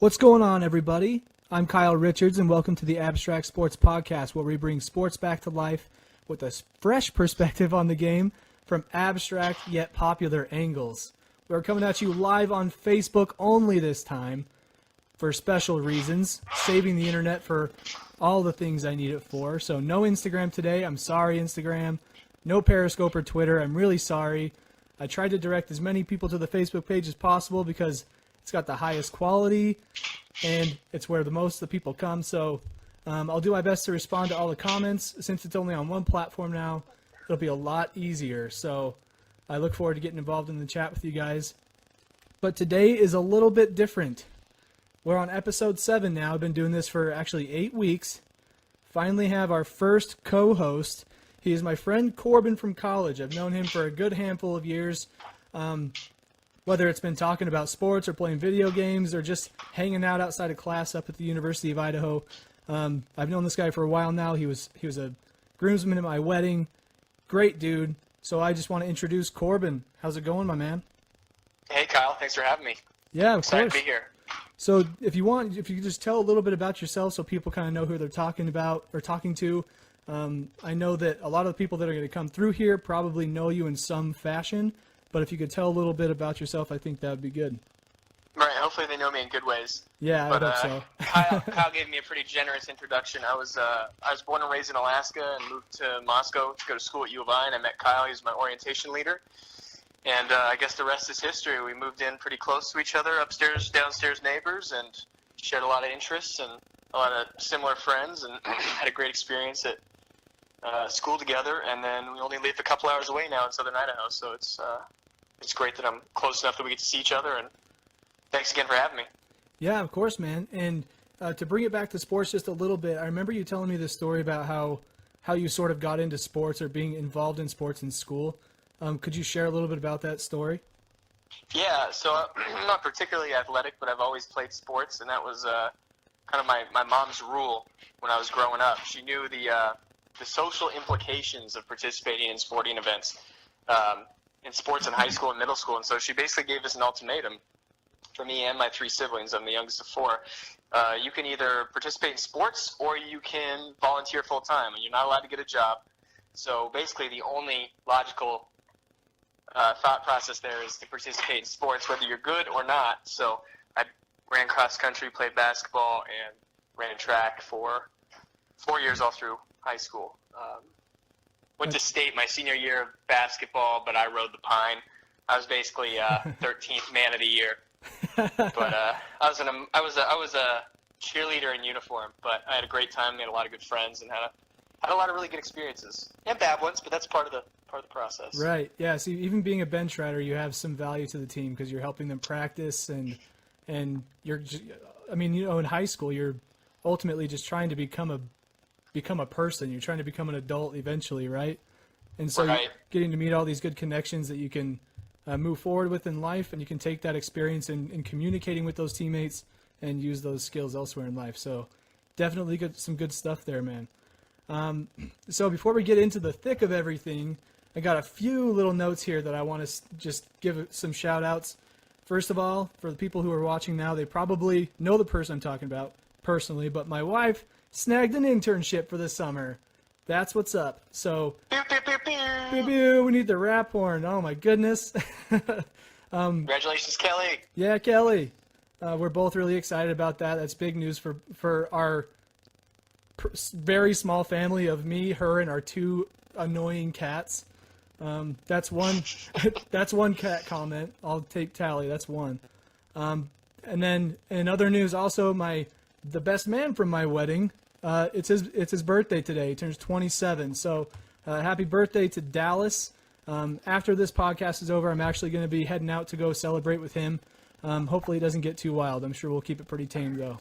What's going on, everybody? I'm Kyle Richards, and welcome to the Abstract Sports Podcast, where we bring sports back to life with a fresh perspective on the game from abstract yet popular angles. We're coming at you live on Facebook only this time for special reasons, saving the internet for all the things I need it for. So no Instagram today. I'm sorry, Instagram. No Periscope or Twitter. I'm really sorry. I tried to direct as many people to the Facebook page as possible because it's got the highest quality, and it's where the most of the people come. So I'll do my best to respond to all the comments. Since it's only on one platform now, it'll be a lot easier. So I look forward to getting involved in the chat with you guys. But today is a little bit different. We're on episode 7 now. I've been doing this for actually 8 weeks. Finally have our first co-host. He is my friend Corbin from college. I've known him for a good handful of years. Whether it's been talking about sports or playing video games or just hanging out outside of class up at the University of Idaho. I've known this guy for a while now. He was a groomsman at my wedding. Great dude. So I just want to introduce Corbin. How's it going, my man? Hey, Kyle. Thanks for having me. Yeah, of Excited course. to be here. So if you could just tell a little bit about yourself so people kind of know who they're talking about or talking to. I know that a lot of the people that are going to come through here probably know you in some fashion. But if you could tell a little bit about yourself, I think that would be good. Right. Hopefully they know me in good ways. Yeah, I hope so. Kyle gave me a pretty generous introduction. I was born and raised in Alaska and moved to Moscow to go to school at U of I, and I met Kyle. He was my orientation leader. And I guess the rest is history. We moved in pretty close to each other, upstairs, downstairs neighbors, and shared a lot of interests and a lot of similar friends, and had a great experience at school together. And then we only live a couple hours away now in southern Idaho, so it's great that I'm close enough that we get to see each other, and thanks again for having me. Yeah, of course, man. And to bring it back to sports just a little bit, I remember you telling me this story about how you sort of got into sports or being involved in sports in school. Could you share a little bit about that story? Yeah, so I'm not particularly athletic, but I've always played sports, and that was kind of my mom's rule when I was growing up. She knew the social implications of participating in sporting events. In sports in high school and middle school, and so she basically gave us an ultimatum for me and my 3 siblings. I'm the youngest of 4. You can either participate in sports or you can volunteer full-time, and you're not allowed to get a job. So basically the only logical thought process there is to participate in sports, whether you're good or not. So I ran cross-country, played basketball, and ran track for 4 years all through high school. Went to state my senior year of basketball, but I rode the pine. I was basically 13th man of the year. But I was a cheerleader in uniform. But I had a great time, made a lot of good friends, and had a lot of really good experiences and bad ones. But that's part of the process. Right. Yeah. So even being a bench rider, you have some value to the team because you're helping them practice, and you're just, I mean, in high school, you're ultimately just trying to become a person. You're trying to become an adult eventually, right? And so right. You're getting to meet all these good connections that you can move forward with in life, and you can take that experience in communicating with those teammates and use those skills elsewhere in life. So definitely some good stuff there, man. So before we get into the thick of everything, I got a few little notes here that I want to just give some shout-outs. First of all, for the people who are watching now, they probably know the person I'm talking about personally, but my wife snagged an internship for the summer. That's what's up. So, we need the rap horn. Oh my goodness. Congratulations, Kelly. Yeah, Kelly. We're both really excited about that. That's big news for our very small family of me, her, and our 2 annoying cats. That's one. That's one cat comment. I'll take tally. That's one. And then in other news, also the best man from my wedding. It's his birthday today. He turns 27. So happy birthday to Dallas. After this podcast is over, I'm actually going to be heading out to go celebrate with him. Hopefully it doesn't get too wild. I'm sure we'll keep it pretty tame, though.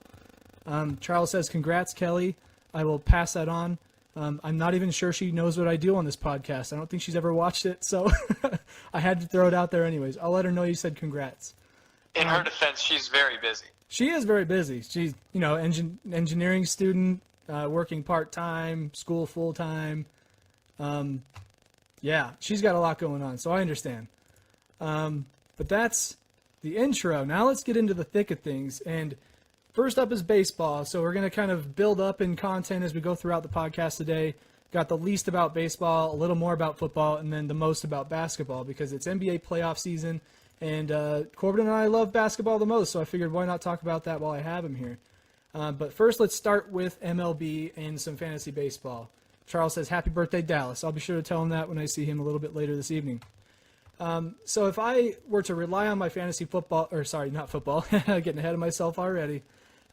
Charles says, congrats, Kelly. I will pass that on. I'm not even sure she knows what I do on this podcast. I don't think she's ever watched it, so I had to throw it out there anyways. I'll let her know you said congrats. In her defense, she's very busy. She is very busy. She's, engineering student, working part-time, school full-time. Yeah, she's got a lot going on, so I understand. But that's the intro. Now let's get into the thick of things. And First up is baseball. So we're going to kind of build up in content as we go throughout the podcast today. Got the least about baseball, a little more about football, and then the most about basketball because it's NBA playoff season. And Corbin and I love basketball the most, so I figured why not talk about that while I have him here. But first, let's start with MLB and some fantasy baseball. Charles says, happy birthday, Dallas. I'll be sure to tell him that when I see him a little bit later this evening. So if I were to rely on my fantasy football, or sorry, not football, getting ahead of myself already.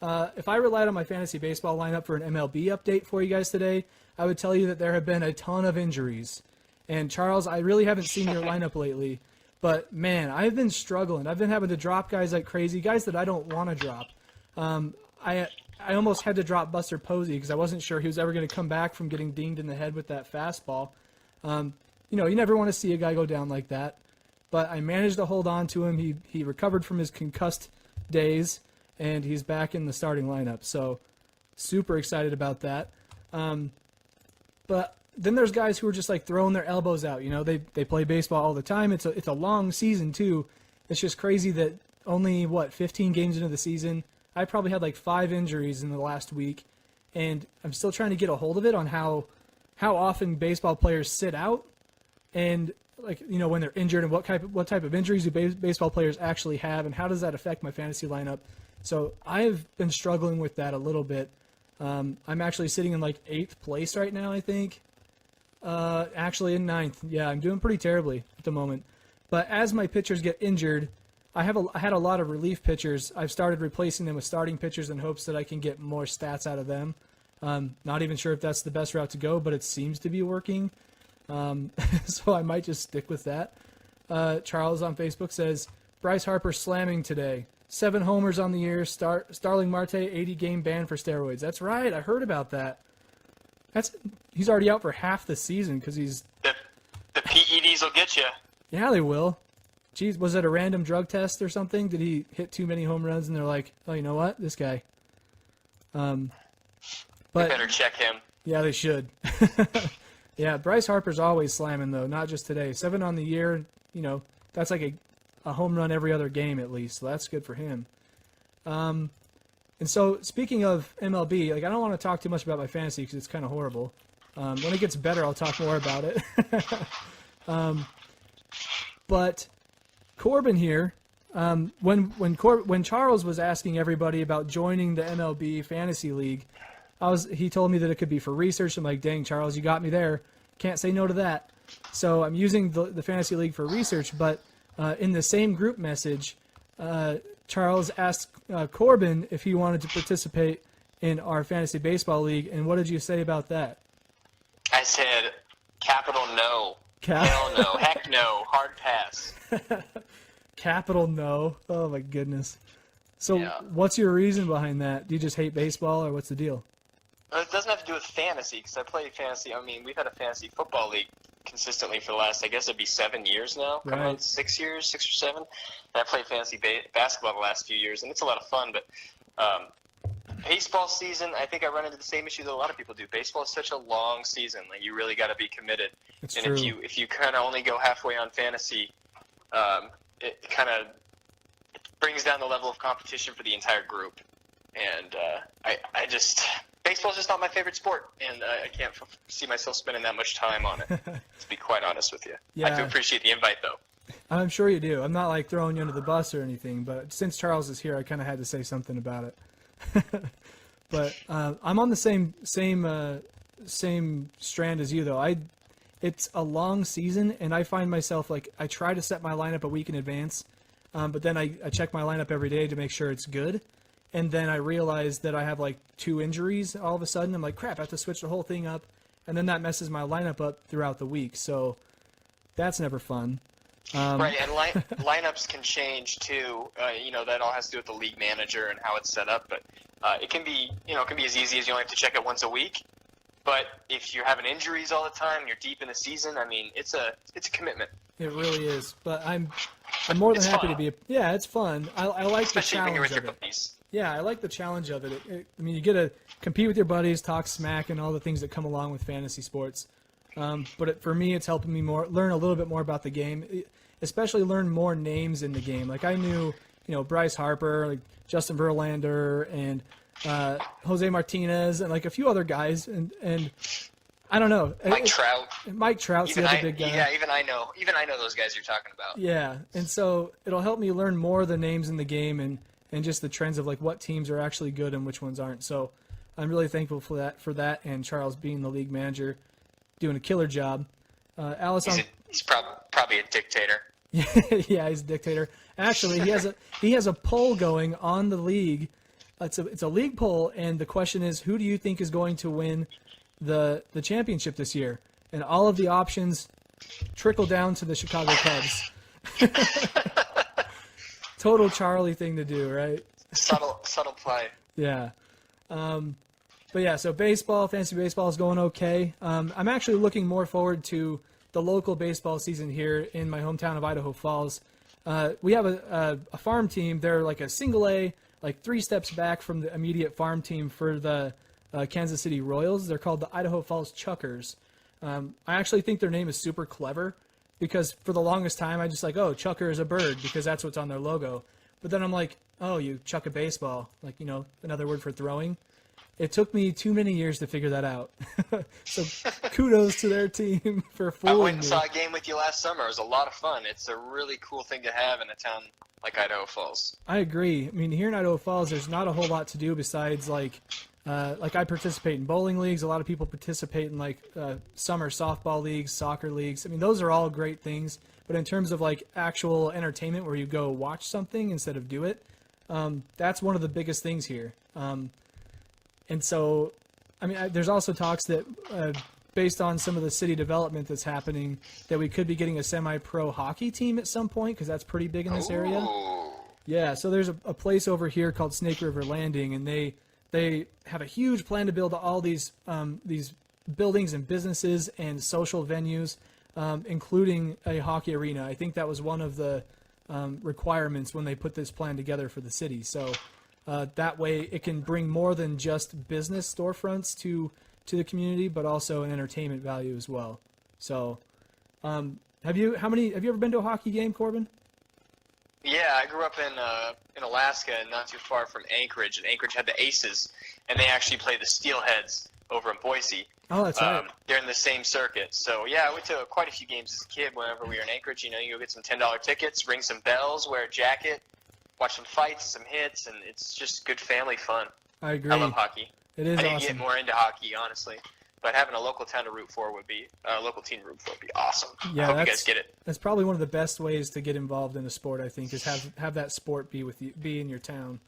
If I relied on my fantasy baseball lineup for an MLB update for you guys today, I would tell you that there have been a ton of injuries. And Charles, I really haven't seen your lineup lately. But, man, I've been struggling. I've been having to drop guys like crazy, guys that I don't want to drop. I almost had to drop Buster Posey because I wasn't sure he was ever going to come back from getting dinged in the head with that fastball. You never want to see a guy go down like that. But I managed to hold on to him. He recovered from his concussed days, and he's back in the starting lineup. So, super excited about that. But then there's guys who are just like throwing their elbows out. They play baseball all the time. It's a long season too. It's just crazy that only 15 games into the season, I probably had like 5 injuries in the last week, and I'm still trying to get a hold of it on how often baseball players sit out, and when they're injured and what type of injuries do baseball players actually have, and how does that affect my fantasy lineup. So I've been struggling with that a little bit. I'm actually sitting in like 8th place right now, I think. Actually in 9th. Yeah, I'm doing pretty terribly at the moment. But as my pitchers get injured, I had a lot of relief pitchers. I've started replacing them with starting pitchers in hopes that I can get more stats out of them. Not even sure if that's the best route to go, but it seems to be working. So I might just stick with that. Charles on Facebook says, Bryce Harper slamming today. 7 homers on the year. Starling Marte, 80-game ban for steroids. That's right. I heard about that. He's already out for half the season because he's... The PEDs will get you. Yeah, they will. Geez, was it a random drug test or something? Did he hit too many home runs and they're like, oh, you know what? This guy. But they better check him. Yeah, they should. Yeah, Bryce Harper's always slamming, though, not just today. 7 on the year, that's like a home run every other game at least, so that's good for him. And so, speaking of MLB, I don't want to talk too much about my fantasy because it's kind of horrible. When it gets better, I'll talk more about it. But Corbin here, when Charles was asking everybody about joining the MLB Fantasy League, he told me that it could be for research. I'm like, dang, Charles, you got me there. Can't say no to that. So I'm using the Fantasy League for research, but in the same group message, Charles asked Corbin if he wanted to participate in our Fantasy Baseball League, and what did you say about that? I said, capital no. Hell no. Heck no. Hard pass. Capital no. Oh, my goodness. So yeah. What's your reason behind that? Do you just hate baseball, or what's the deal? It doesn't have to do with fantasy, because I play fantasy. I mean, we've had a fantasy football league consistently for the last, I guess it'd be 7 years now. Right. On 6 years, 6 or 7. And I played fantasy basketball the last few years, and it's a lot of fun. But baseball season, I think I run into the same issue that a lot of people do. Baseball is such a long season; like you really got to be committed. It's and true. if you kind of only go halfway on fantasy, it kind of brings down the level of competition for the entire group. And I just baseball's just not my favorite sport, and I can't see myself spending that much time on it. To be quite honest with you, Yeah. I do appreciate the invite though. I'm sure you do. I'm not like throwing you under the bus or anything, but since Charles is here, I kind of had to say something about it. But I'm on the same strand as you, though. It's a long season, and I find myself I try to set my lineup a week in advance, but then I check my lineup every day to make sure it's good, and then I realize that I have 2 injuries all of a sudden. I'm like, crap, I have to switch the whole thing up, and then that messes my lineup up throughout the week. So that's never fun. Right, and lineups can change too. That all has to do with the league manager and how it's set up. But it can be as easy as you only have to check it once a week. But if you're having injuries all the time, you're deep in the season. I mean, it's a commitment. It really is. But I'm more than happy fun. to be. Yeah, it's fun. I like Especially the when you're challenge with of your it. buddies. Yeah, I like the challenge of it. You get to compete with your buddies, talk smack, and all the things that come along with fantasy sports. But for me, it's helping me learn a little bit more about the game, especially learn more names in the game. I knew Bryce Harper, like Justin Verlander, and Jose Martinez, and like a few other guys, and I don't know. Mike Trout's the other big guy. Yeah, even I know those guys you're talking about. Yeah, and so it'll help me learn more of the names in the game and just the trends of like what teams are actually good and which ones aren't. So I'm really thankful for that, and Charles being the league manager, doing a killer job. Alice, he's probably a dictator. Yeah, he's a dictator. Actually, he has a poll going on the league. It's a league poll, and the question is, who do you think is going to win the championship this year? And all of the options trickle down to the Chicago Cubs. Total Charlie thing to do, right? Subtle play. Yeah. But yeah, so fantasy baseball is going okay. I'm actually looking more forward to the local baseball season here in my hometown of Idaho Falls. We have a farm team. They're like a single A, like 3 steps back from the immediate farm team for the Kansas City Royals. They're called the Idaho Falls Chuckers. I actually think their name is super clever because for the longest time I just like, oh, chucker is a bird because that's what's on their logo. But then I'm like, oh, you chuck a baseball, like, another word for throwing. It took me too many years to figure that out. So kudos to their team for fooling me. I went and saw a game with you last summer. It was a lot of fun. It's a really cool thing to have in a town like Idaho Falls. I agree. I mean, here in Idaho Falls, there's not a whole lot to do besides like I participate in bowling leagues. A lot of people participate in like summer softball leagues, soccer leagues. I mean, those are all great things. But in terms of like actual entertainment where you go watch something instead of do it, that's one of the biggest things here. And so, I mean, there's also talks that based on some of the city development that's happening, that we could be getting a semi-pro hockey team at some point because that's pretty big in this area. Yeah, so there's a place over here called Snake River Landing, and they have a huge plan to build all these buildings and businesses and social venues, including a hockey arena. I think that was one of the requirements when they put this plan together for the city. So that way it can bring more than just business storefronts to the community, but also an entertainment value as well. So have you ever been to a hockey game, Corbin? Yeah, I grew up in Alaska, not too far from Anchorage, and Anchorage had the Aces, and they actually play the Steelheads over in Boise. Oh, that's right. They're in the same circuit. So, yeah, I went to quite a few games as a kid whenever we were in Anchorage. You go get some $10 tickets, ring some bells, wear a jacket, watch some fights, some hits, and it's just good family fun. I agree. I love hockey. It is awesome. I need to get more into hockey, honestly. But having a local town to root for would be awesome. Yeah, I hope you guys get it. That's probably one of the best ways to get involved in a sport, I think, is have that sport be in your town.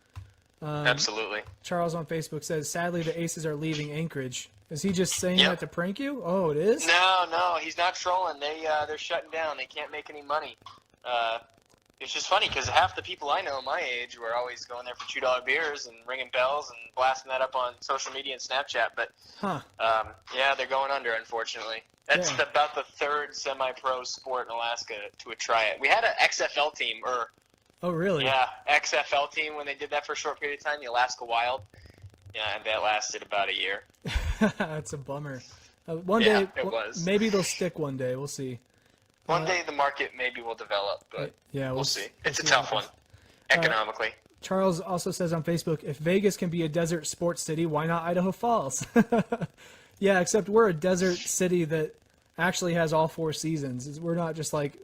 Absolutely. Charles on Facebook says, sadly, the Aces are leaving Anchorage. Is he just saying that to prank you? Oh, it is? No, he's not trolling. They're shutting down. They can't make any money. It's just funny because half the people I know my age were always going there for $2 beers and ringing bells and blasting that up on social media and Snapchat. But, yeah, they're going under, unfortunately. That's about the third semi-pro sport in Alaska to try it. We had an XFL team. Oh, really? Yeah, XFL team when they did that for a short period of time, the Alaska Wild. Yeah, and that lasted about a year. That's a bummer. One day, it was. Maybe they'll stick one day. We'll see. One day the market maybe will develop, but we'll see. It's a tough one, economically. Charles also says on Facebook, if Vegas can be a desert sports city, why not Idaho Falls? Yeah, except we're a desert city that actually has all 4 seasons. We're not just like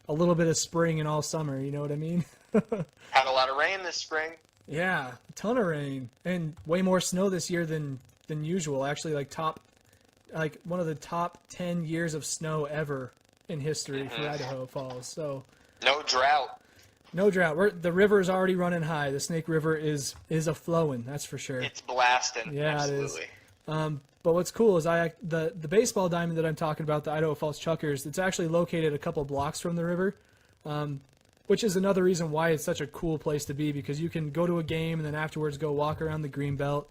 a little bit of spring and all summer, you know what I mean? Had a lot of rain this spring. Yeah, a ton of rain. And way more snow this year than usual. Actually, like one of the top 10 years of snow ever in history for Idaho Falls. So no drought. The river is already running high. The Snake River is a flowing, that's for sure. It's blasting. Yeah, absolutely. It is. But what's cool is the baseball diamond that I'm talking about, the Idaho Falls Chuckers, it's actually located a couple blocks from the river, which is another reason why it's such a cool place to be, because you can go to a game and then afterwards go walk around the greenbelt.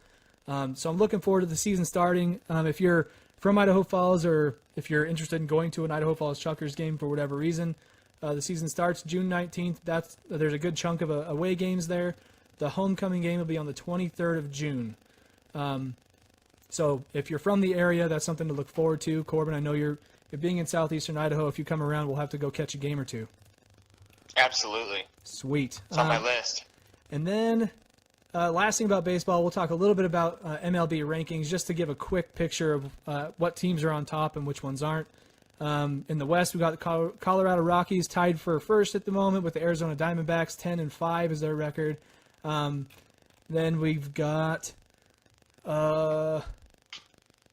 So I'm looking forward to the season starting. If you're from Idaho Falls, or if you're interested in going to an Idaho Falls Chuckers game for whatever reason, the season starts June 19th. There's a good chunk of away games there. The homecoming game will be on the 23rd of June. So if you're from the area, that's something to look forward to. Corbin, I know you're being in southeastern Idaho. If you come around, we'll have to go catch a game or two. Absolutely. Sweet. It's on my list. And then, last thing about baseball, we'll talk a little bit about MLB rankings, just to give a quick picture of what teams are on top and which ones aren't. In the West, we got the Colorado Rockies tied for first at the moment with the Arizona Diamondbacks. 10-5 is their record. Then we've got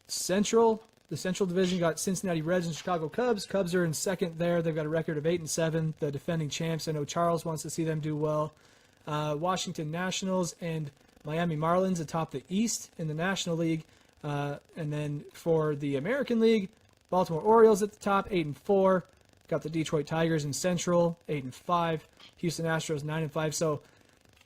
Central. The Central Division got Cincinnati Reds and Chicago Cubs. Cubs are in second there. They've got a record of 8-7. The defending champs. I know Charles wants to see them do well. Washington Nationals and Miami Marlins atop the East in the National League. And then for the American League, Baltimore Orioles at the top, 8-4. Got the Detroit Tigers in Central, 8-5. Houston Astros, 9-5. So,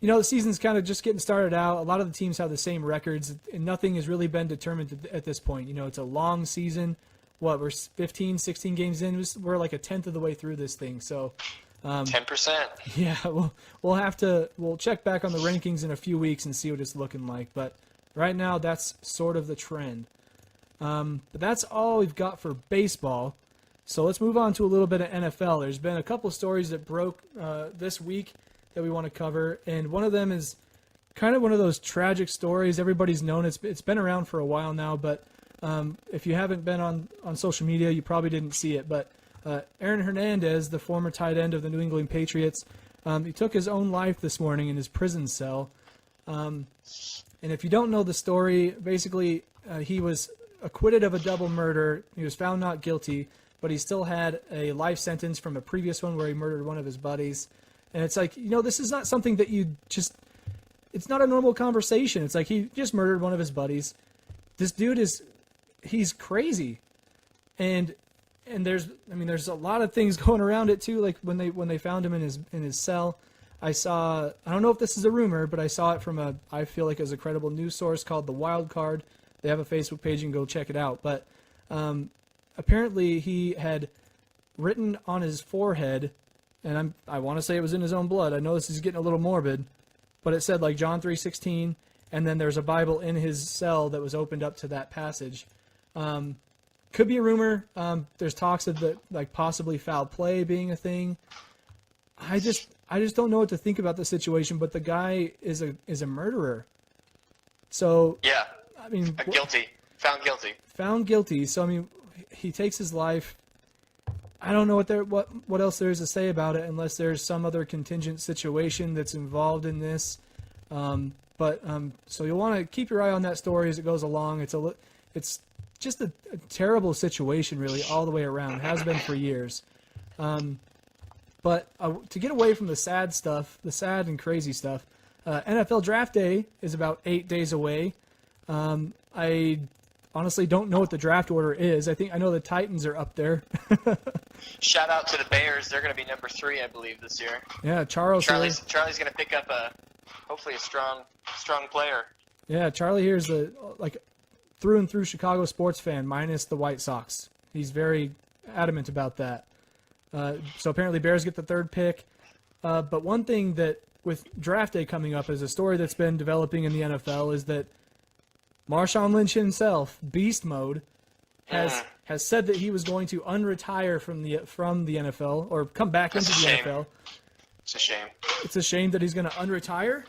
the season's kind of just getting started out. A lot of the teams have the same records, and nothing has really been determined at this point. It's a long season. We're 15, 16 games in. We're like a tenth of the way through this thing. So, 10%. Yeah, we'll check back on the rankings in a few weeks and see what it's looking like. But right now, that's sort of the trend. But that's all we've got for baseball. So let's move on to a little bit of NFL. There's been a couple stories that broke this week that we want to cover, and one of them is kind of one of those tragic stories. Everybody's known it's been around for a while now, but if you haven't been on social media, you probably didn't see it. But Aaron Hernandez, the former tight end of the New England Patriots, he took his own life this morning in his prison cell. And if you don't know the story, basically he was acquitted of a double murder. He was found not guilty, but he still had a life sentence from a previous one where he murdered one of his buddies. And it's like, this is not something that it's not a normal conversation. It's like he just murdered one of his buddies. This dude he's crazy. And there's a lot of things going around it too. Like when they found him in his cell, I don't know if this is a rumor, but I saw it from I feel like it was a credible news source called The Wild Card. They have a Facebook page, and go check it out. But apparently he had written on his forehead, and I want to say it was in his own blood. I know this is getting a little morbid, but it said like John 3:16, and then there's a Bible in his cell that was opened up to that passage. Could be a rumor. There's talks of possibly foul play being a thing. I just don't know what to think about the situation. But the guy is a murderer. So yeah. Guilty. Found guilty. Found guilty. So he takes his life. I don't know what else there is to say about it, unless there's some other contingent situation that's involved in this. So you'll want to keep your eye on that story as it goes along. It's just a terrible situation, really, all the way around. It has been for years. But to get away from the sad stuff, the sad and crazy stuff, NFL Draft Day is about 8 days away. I honestly don't know what the draft order is. I know the Titans are up there. Shout out to the Bears. They're going to be number 3, I believe, this year. Yeah, Charlie's going to pick up hopefully a strong player. Yeah, Charlie here is through and through Chicago sports fan, minus the White Sox. He's very adamant about that. So apparently Bears get the 3rd pick. But one thing that with draft day coming up is a story that's been developing in the NFL is that Marshawn Lynch himself, Beastmode, has said that he was going to unretire from the NFL or come back into the NFL. It's a shame. It's a shame that he's going to unretire?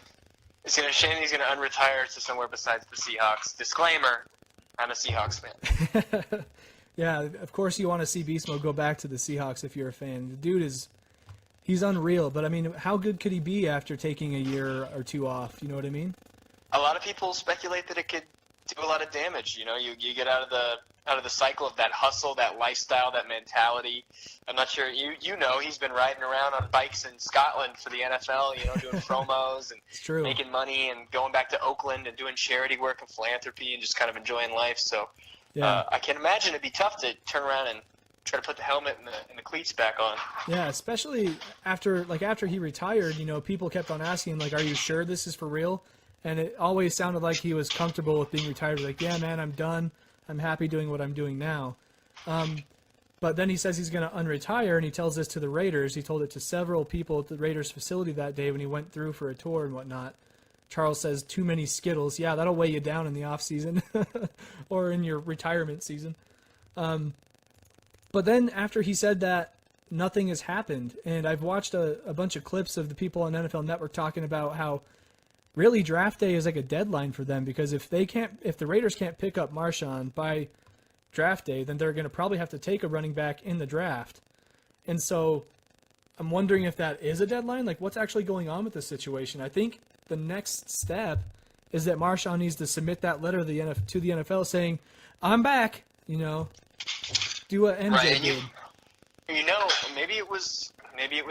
It's a shame he's going to unretire to somewhere besides the Seahawks. Disclaimer, I'm a Seahawks fan. Yeah, of course you want to see Beastmode go back to the Seahawks if you're a fan. The dude he's unreal. But, how good could he be after taking a year or two off? You know what I mean? A lot of people speculate that it could do a lot of damage. You get out of the cycle of that hustle, that lifestyle, that mentality. I'm not sure he's been riding around on bikes in Scotland for the NFL, doing promos and making money and going back to Oakland and doing charity work and philanthropy and just kind of enjoying life. So yeah. I can imagine it'd be tough to turn around and try to put the helmet and the cleats back on. Yeah, especially after he retired, people kept on asking are you sure this is for real? And it always sounded like he was comfortable with being retired. Yeah, man, I'm done. I'm happy doing what I'm doing now. But then he says he's going to unretire, and he tells this to the Raiders. He told it to several people at the Raiders facility that day when he went through for a tour and whatnot. Charles says, too many Skittles. Yeah, that'll weigh you down in the off season or in your retirement season. But then after he said that, nothing has happened. And I've watched a bunch of clips of the people on NFL Network talking about how really draft day is like a deadline for them, because if the Raiders can't pick up Marshawn by draft day, then they're going to probably have to take a running back in the draft. And so I'm wondering if that is a deadline. Like, what's actually going on with this situation? I think the next step is that Marshawn needs to submit that letter to the NFL saying, I'm back, do what MJ right, did. Maybe it was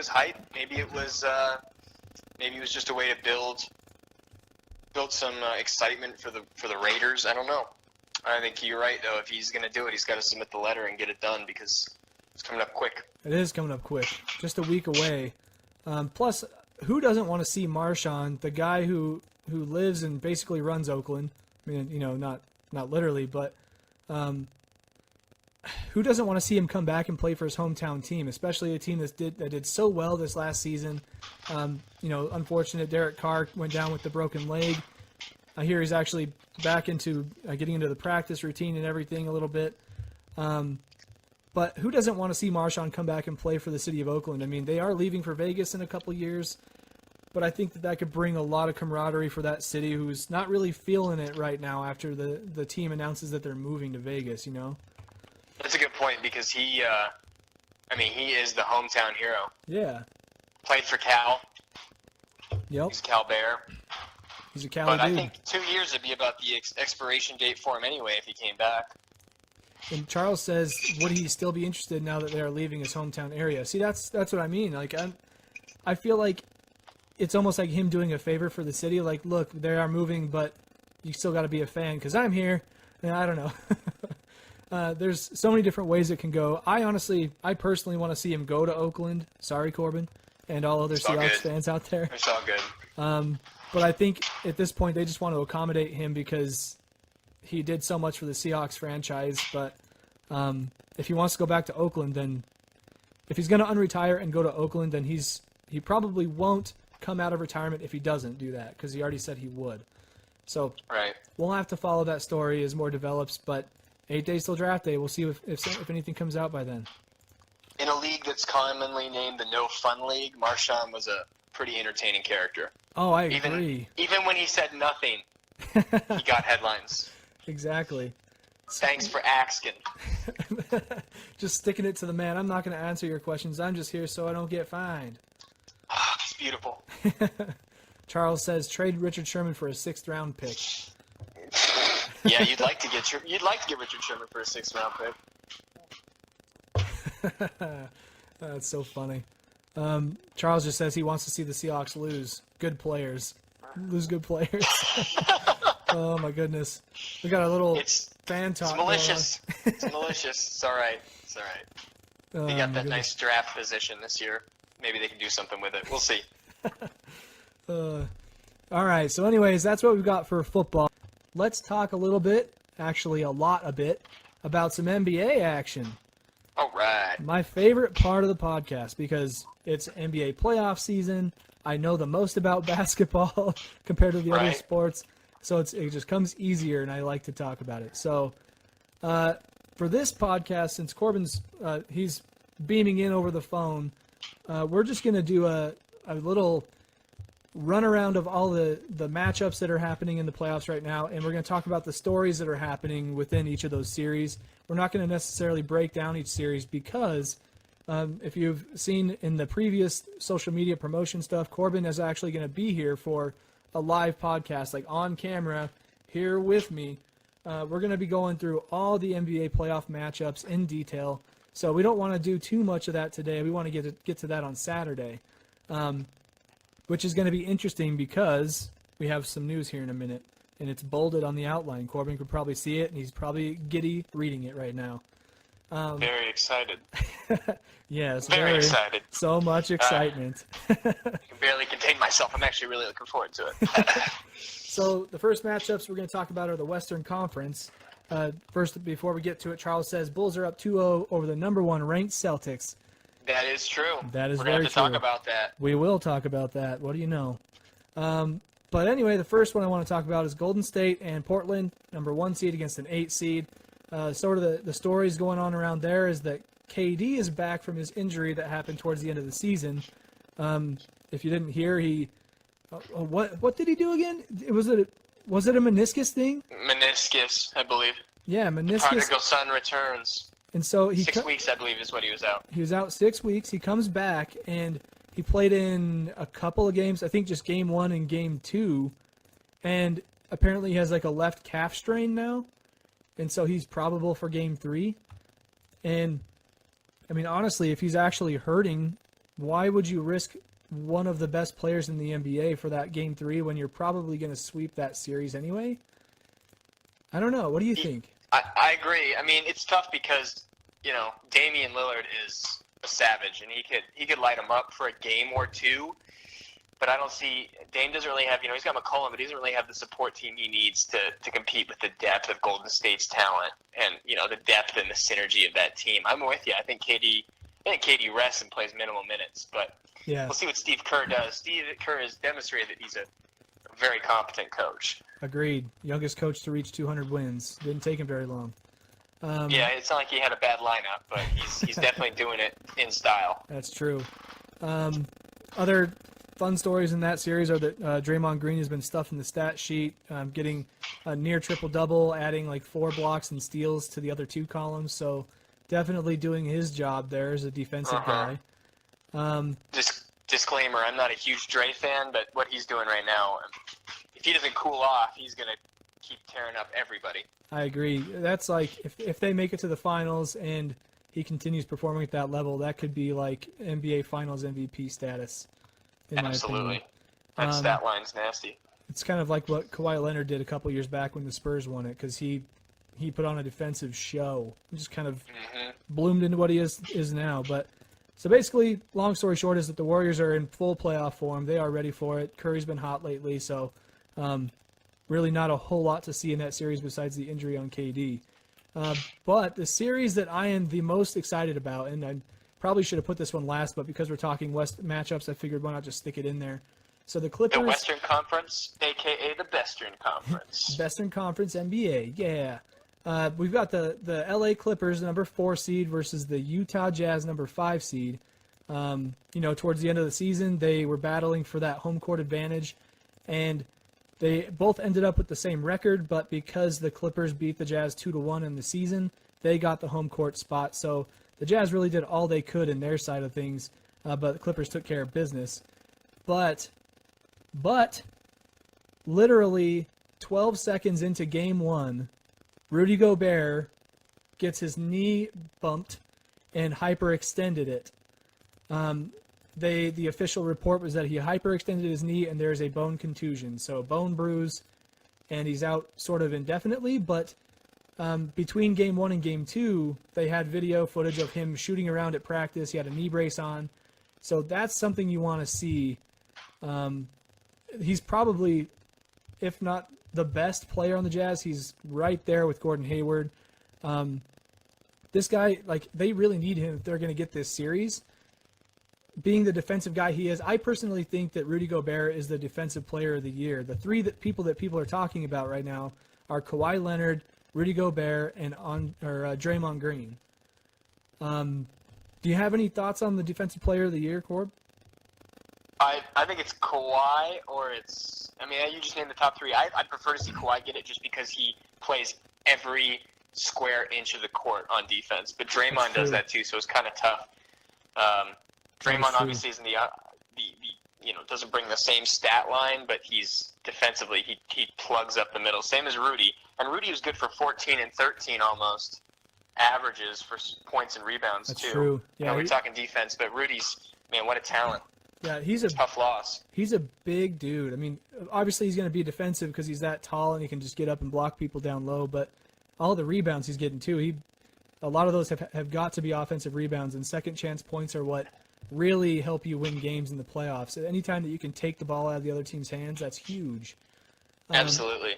hype. Maybe it was just a way to build some excitement for the Raiders. I don't know. I think you're right, though. If he's going to do it, he's got to submit the letter and get it done, because it's coming up quick. It is coming up quick. Just a week away. Plus, who doesn't want to see Marshawn, the guy who lives and basically runs Oakland? I mean, not literally, but who doesn't want to see him come back and play for his hometown team, especially a team that did so well this last season? Unfortunate Derek Carr went down with the broken leg. I hear he's actually back into getting into the practice routine and everything a little bit. But who doesn't want to see Marshawn come back and play for the city of Oakland? I mean, they are leaving for Vegas in a couple years, but I think that could bring a lot of camaraderie for that city, who's not really feeling it right now after the team announces that they're moving to Vegas, That's a good point, because he is the hometown hero. Yeah. Played for Cal. Yep. He's a Cal Bear. He's a Cal But dude. I think 2 years would be about the expiration date for him anyway if he came back. And Charles says, would he still be interested now that they are leaving his hometown area? See, that's what I mean. Like, I feel like it's almost like him doing a favor for the city. Like, look, they are moving, but you still got to be a fan because I'm here. And I don't know. There's so many different ways it can go. I personally want to see him go to Oakland. Sorry, Corbin, and all other Seahawks fans out there. It's all good. But I think at this point they just want to accommodate him because he did so much for the Seahawks franchise. But if he wants to go back to Oakland, then if he's going to unretire and go to Oakland, then he probably won't come out of retirement if he doesn't do that, because he already said he would. So right. We'll have to follow that story as more develops. But 8 days till draft day, we'll see if anything comes out by then. In a league that's commonly named the No Fun League, Marshawn was a pretty entertaining character. Oh, I agree. Even when he said nothing, he got headlines. Exactly. Thanks for asking. Just sticking it to the man. I'm not going to answer your questions. I'm just here so I don't get fined. It's beautiful. Charles says trade Richard Sherman for a 6th round pick. Yeah, you'd like to get Richard Sherman for a 6th round pick. That's so funny. Charles just says he wants to see the Seahawks lose good players. Lose good players. Oh my goodness. We got a little fan talk. It's malicious. It's malicious. It's all right. It's all right. They got that nice draft position this year. Maybe they can do something with it. We'll see. All right. So anyways, that's what we've got for football. Let's talk a little bit, actually a bit, about some NBA action. All right. My favorite part of the podcast, because it's NBA playoff season. I know the most about basketball compared to the other sports. So it just comes easier, and I like to talk about it. So for this podcast, since Corbin's he's beaming in over the phone, we're just going to do a little run around of all the matchups that are happening in the playoffs right now, and we're going to talk about the stories that are happening within each of those series. We're not going to necessarily break down each series because if you've seen in the previous social media promotion stuff, Corbin is actually going to be here for a live podcast, like on camera, here with me. We're going to be going through all the NBA playoff matchups in detail. So we don't want to do too much of that today. We want to get to that on Saturday, which is going to be interesting because we have some news here in a minute, and it's bolded on the outline. Corbin could probably see it, and he's probably giddy reading it right now. Very excited. Yes, very excited. So much excitement. I can barely contain myself. I'm actually really looking forward to it. So the first matchups we're going to talk about are the Western Conference. First, before we get to it, Charles says Bulls are up 2-0 over the number 1 ranked Celtics. That is true. That is We're very going to true. Talk about that. We will talk about that. What do you know? But anyway, the first one I want to talk about is Golden State and Portland, number 1 seed against an 8 seed. Sort of the stories going on around there is that KD is back from his injury that happened towards the end of the season. If you didn't hear, what did he do again? Was it a meniscus thing? Meniscus, I believe. Yeah, meniscus. Prodigal son returns. And so 6 weeks, I believe, is what he was out. He was out 6 weeks. He comes back, and he played in a couple of games. I think just game 1 and game 2. And apparently he has like a left calf strain now. And so he's probable for game 3. And, I mean, honestly, if he's actually hurting, why would you risk one of the best players in the NBA for that game 3 when you're probably going to sweep that series anyway? I don't know. What do you think? I agree. I mean, it's tough because, Damian Lillard is a savage, and he could light him up for a game or two. But I don't see – Dame doesn't really have – he's got McCollum, but he doesn't really have the support team he needs to compete with the depth of Golden State's talent and, the depth and the synergy of that team. I'm with you. I think KD rests and plays minimal minutes, but we'll see what Steve Kerr does. Steve Kerr has demonstrated that he's a very competent coach. Agreed. Youngest coach to reach 200 wins. Didn't take him very long. It's not like he had a bad lineup, but he's definitely doing it in style. That's true. Other fun stories in that series are that Draymond Green has been stuffing the stat sheet, getting a near triple-double, adding like 4 blocks and steals to the other 2 columns. So definitely doing his job there as a defensive guy. Disclaimer, I'm not a huge Dre fan, but what he's doing right now, if he doesn't cool off, he's going to keep tearing up everybody. I agree. That's like if they make it to the finals and he continues performing at that level, that could be like NBA Finals MVP status. Absolutely. That stat line's nasty. It's kind of like what Kawhi Leonard did a couple years back when the Spurs won it, because he put on a defensive show. He just kind of bloomed into what he is now. But so basically, long story short, is that the Warriors are in full playoff form. They are ready for it. Curry's been hot lately, so really not a whole lot to see in that series besides the injury on KD. But the series that I am the most excited about, and I probably should have put this one last, but because we're talking West matchups, I figured why not just stick it in there. So the Clippers... The Western Conference, a.k.a. the Bestern Conference. Bestern Conference NBA, yeah. We've got the LA Clippers, number 4 seed, versus the Utah Jazz, number 5 seed. Towards the end of the season, they were battling for that home court advantage, and they both ended up with the same record, but because the Clippers beat the Jazz 2-1 in the season, they got the home court spot. So the Jazz really did all they could in their side of things, but the Clippers took care of business. But literally 12 seconds into Game 1, Rudy Gobert gets his knee bumped and hyperextended it. The official report was that he hyperextended his knee and there's a bone contusion, so a bone bruise, and he's out sort of indefinitely. But between Game 1 and Game 2, they had video footage of him shooting around at practice. He had a knee brace on, so that's something you want to see. He's probably, if not the best player on the Jazz, he's right there with Gordon Hayward. This guy, they really need him if they're going to get this series. Being the defensive guy he is, I personally think that Rudy Gobert is the defensive player of the year. The 3 that people are talking about right now are Kawhi Leonard, Rudy Gobert, and Draymond Green. Do you have any thoughts on the defensive player of the year, Corb? I think it's Kawhi, or it's... I mean, you just named the top 3. I'd prefer to see Kawhi get it just because he plays every square inch of the court on defense. But Draymond does that too, so it's kind of tough. Draymond obviously isn't doesn't bring the same stat line, but he's defensively, he plugs up the middle. Same as Rudy. And Rudy was good for 14 and 13 almost averages for points and rebounds too. That's true. Yeah, we're talking defense, but Rudy's, man, what a talent. Yeah, he's a tough loss. He's a big dude. I mean, obviously he's going to be defensive because he's that tall and he can just get up and block people down low, but all the rebounds he's getting too, a lot of those have got to be offensive rebounds, and second chance points are what really help you win games in the playoffs. Anytime that you can take the ball out of the other team's hands, that's huge. Absolutely.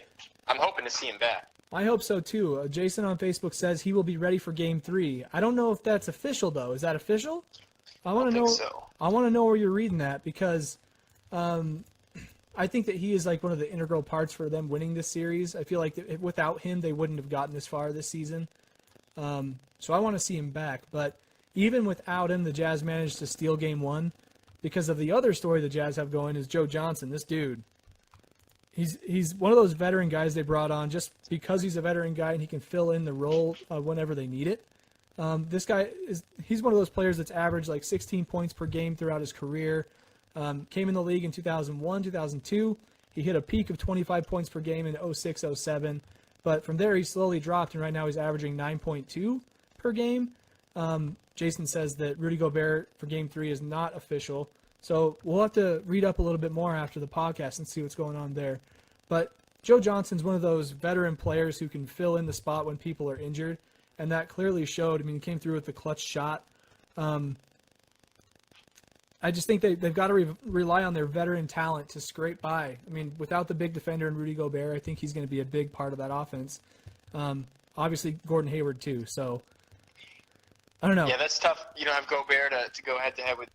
I'm hoping to see him back. I hope so too. Jason on Facebook says he will be ready for Game 3. I don't know if that's official though. Is that official? I want to know. So. I want to know where you're reading that, because I think that he is like one of the integral parts for them winning this series. I feel like without him, they wouldn't have gotten this far this season. So I want to see him back. But even without him, the Jazz managed to steal Game 1 because of the other story the Jazz have going is Joe Johnson. This dude, he's one of those veteran guys they brought on just because he's a veteran guy and he can fill in the role whenever they need it. This guy he's one of those players that's averaged like 16 points per game throughout his career. Came in the league in 2001, 2002. He hit a peak of 25 points per game in 06, 07. But from there, he slowly dropped, and right now he's averaging 9.2 per game. Jason says that Rudy Gobert for Game 3 is not official. So we'll have to read up a little bit more after the podcast and see what's going on there. But Joe Johnson's one of those veteran players who can fill in the spot when people are injured, and that clearly showed. I mean, he came through with the clutch shot. I just think they've got to rely on their veteran talent to scrape by. I mean, without the big defender in Rudy Gobert, I think he's going to be a big part of that offense. Obviously, Gordon Hayward, too. So, I don't know. Yeah, that's tough. You don't have Gobert to go head-to-head with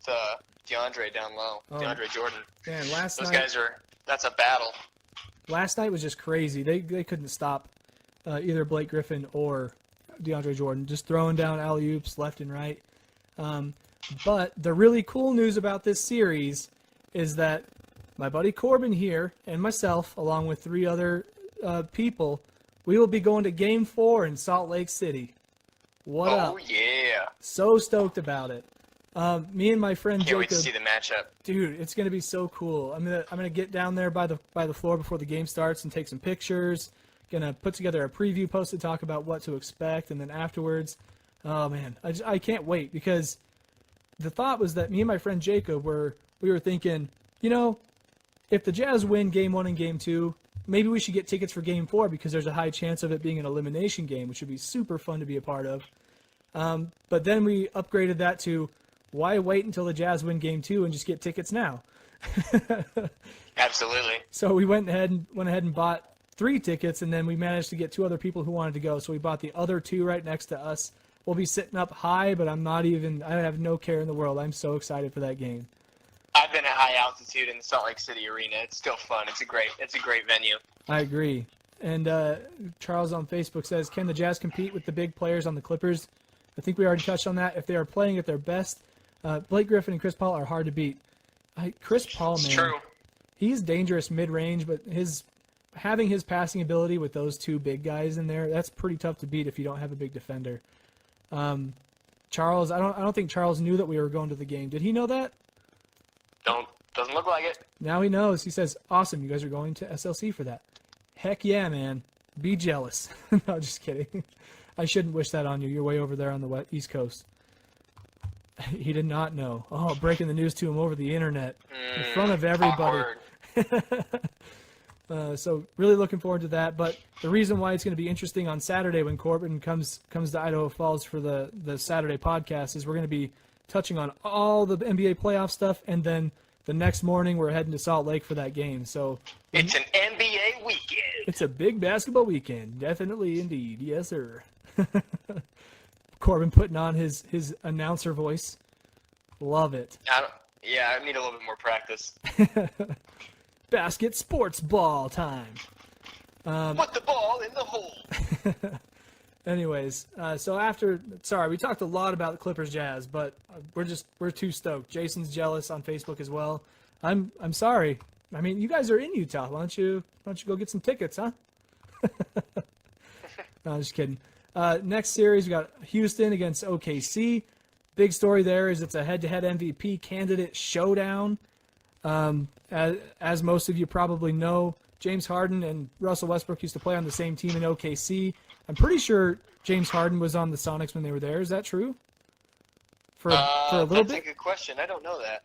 DeAndre down low, DeAndre Jordan. Man, Those guys that's a battle. Last night was just crazy. They couldn't stop either Blake Griffin or DeAndre Jordan, just throwing down alley-oops left and right. But the really cool news about this series is that my buddy Corbin here and myself, along with 3 other people, we will be going to Game 4 in Salt Lake City. What up? Oh, yeah. So stoked about it. Me and my friend Can't Jacob. wait to see the matchup. Dude, it's gonna be so cool. I'm gonna get down there by the floor before the game starts and take some pictures. Gonna put together a preview post to talk about what to expect, and then afterwards, oh man, I can't wait because the thought was that me and my friend Jacob we were thinking, if the Jazz win Game 1 and Game 2, maybe we should get tickets for Game 4 because there's a high chance of it being an elimination game, which would be super fun to be a part of. But then we upgraded that to why wait until the Jazz win Game 2 and just get tickets now? Absolutely. So we went ahead and bought 3 tickets, and then we managed to get 2 other people who wanted to go. So we bought the other 2 right next to us. We'll be sitting up high, but I have no care in the world. I'm so excited for that game. I've been at high altitude in the Salt Lake City arena. It's still fun. It's a great venue. I agree. And Charles on Facebook says, can the Jazz compete with the big players on the Clippers? I think we already touched on that. If they are playing at their best, Blake Griffin and Chris Paul are hard to beat. Chris Paul, man. It's true. He's dangerous mid-range, but having his passing ability with those 2 big guys in there, that's pretty tough to beat if you don't have a big defender. Charles, I don't think Charles knew that we were going to the game. Did he know that? Doesn't look like it. Now he knows. He says, awesome, you guys are going to SLC for that. Heck yeah, man. Be jealous. No, just kidding. I shouldn't wish that on you. You're way over there on the East Coast. He did not know. Oh, breaking the news to him over the internet in front of everybody. So really looking forward to that. But the reason why it's going to be interesting on Saturday when Corbin comes to Idaho Falls for the Saturday podcast is we're going to be touching on all the NBA playoff stuff, and then the next morning we're heading to Salt Lake for that game. So it's an NBA weekend. It's a big basketball weekend. Definitely indeed. Yes, sir. Corbin putting on his announcer voice. Love it. I need a little bit more practice. Basket sports ball time. Put the ball in the hole. Anyways, we talked a lot about the Clippers Jazz, but we're too stoked. Jason's jealous on Facebook as well. I'm sorry. I mean, you guys are in Utah. Why don't you go get some tickets, huh? No, I'm just kidding. Next series, we got Houston against OKC. Big story there is it's a head-to-head MVP candidate showdown. As most of you probably know, James Harden and Russell Westbrook used to play on the same team in OKC. I'm pretty sure James Harden was on the Sonics when they were there. Is that true? For a little bit? That's a good question. I don't know that.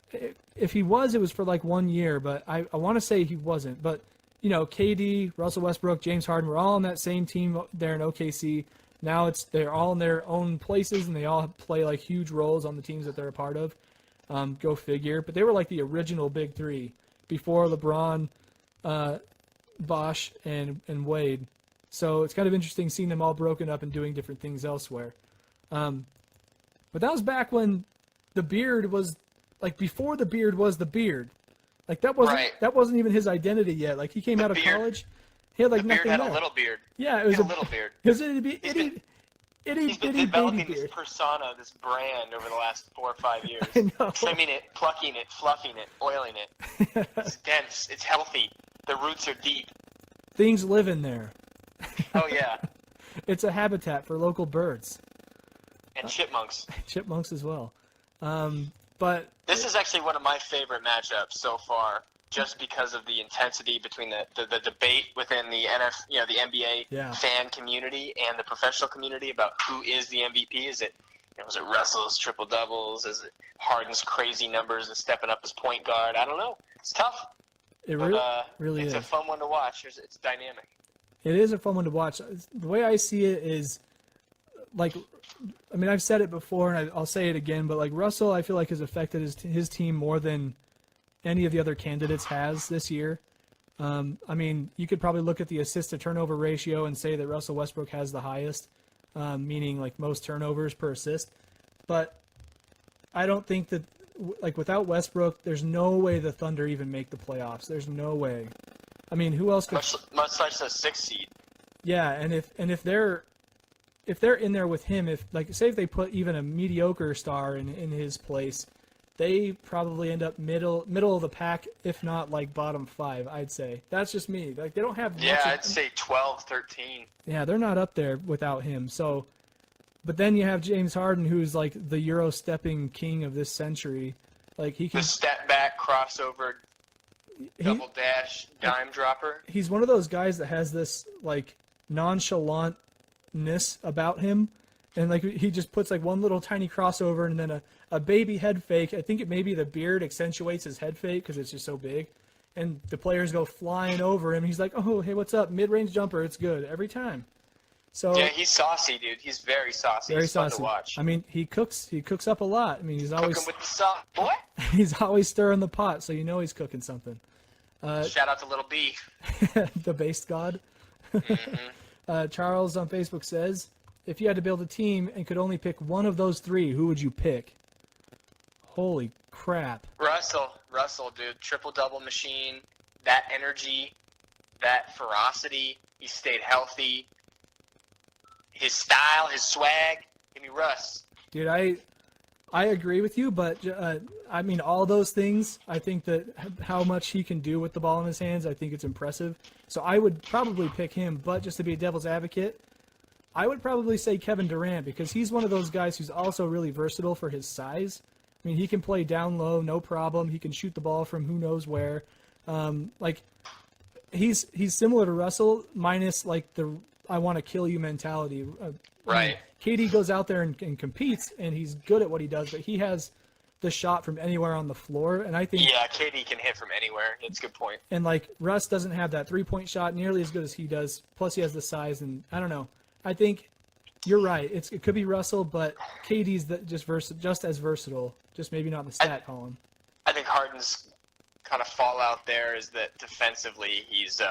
If he was, it was for like 1 year, but I want to say he wasn't. But, KD, Russell Westbrook, James Harden were all on that same team there in OKC. Now they're all in their own places, and they all play like huge roles on the teams that they're a part of. Go figure. But they were like the original big 3 before LeBron, Bosh, and Wade. So it's kind of interesting seeing them all broken up and doing different things elsewhere. But that was back when the beard was, like, before the beard was the beard. Like, that wasn't even his identity yet. Like, he came out of college. He had, like, the nothing beard had there. a little beard. Yeah, it was a little beard. Because itty He's been bitty developing baby this beard. persona, this brand over the last 4 or 5 years. I know. Trimming it, plucking it, fluffing it, oiling it. It's dense. It's healthy. The roots are deep. Things live in there. Oh, yeah. It's a habitat for local birds. And chipmunks. Chipmunks as well. But This is actually one of my favorite matchups so far, just because of the intensity between the debate within the the NBA fan community and the professional community about who is the MVP. Is it Russell's triple doubles? Is it Harden's crazy numbers and stepping up as point guard? I don't know. It's tough. It really it's is. a fun one to watch. It's dynamic. It is a fun one to watch. The way I see it is, like, I mean, I've said it before, and I'll say it again, but, like, Russell, I feel like, has affected his team more than any of the other candidates has this year. I mean, you could probably look at the assist-to-turnover ratio and say that Russell Westbrook has the highest, meaning, like, most turnovers per assist. But I don't think that, like, without Westbrook, there's no way the Thunder even make the playoffs. There's no way. I mean, who else could... Much like the 6th seed. Yeah, and if they're in there with him, if say if they put even a mediocre star in his place, they probably end up middle of the pack, if not like bottom 5. I'd say that's just me. Like they don't have. I'd say 12, 13. Yeah, they're not up there without him. So, but then you have James Harden, who's like the Euro stepping king of this century. Like he can the step back crossover. Double dash, dime dropper. He's one of those guys that has this like nonchalantness about him, and like he just puts like one little tiny crossover and then a baby head fake. I think it maybe the beard accentuates his head fake because it's just so big, and the players go flying over him. He's like, "Oh, hey, what's up? Mid-range jumper, it's good every time." So yeah, he's saucy, dude. He's very saucy. Very he's saucy. Fun to watch. I mean, he cooks up a lot. I mean, he's always cooking with the sauce, boy. He's always stirring the pot, so you know he's cooking something. Shout out to Little B. The based god. Mm-hmm. Charles on Facebook says, if you had to build a team and could only pick one of those 3, who would you pick? Holy crap. Russell, dude. Triple-double machine. That energy, that ferocity. He stayed healthy. His style, his swag. Give me Russ. Dude, I agree with you, but I mean, all those things, I think that how much he can do with the ball in his hands, I think it's impressive. So I would probably pick him, but just to be a devil's advocate, I would probably say Kevin Durant because he's one of those guys who's also really versatile for his size. I mean, he can play down low, no problem. He can shoot the ball from who knows where. Like, he's similar to Russell, minus, like, the I want to kill you mentality. Right. KD goes out there and competes, and he's good at what he does, but he has the shot from anywhere on the floor, and I think... Yeah, KD can hit from anywhere. That's a good point. And, like, Russ doesn't have that three-point shot nearly as good as he does, plus he has the size, and I don't know. I think you're right. It could be Russell, but KD's just as versatile, just maybe not in the stat column. I think Harden's kind of fallout there is that defensively he's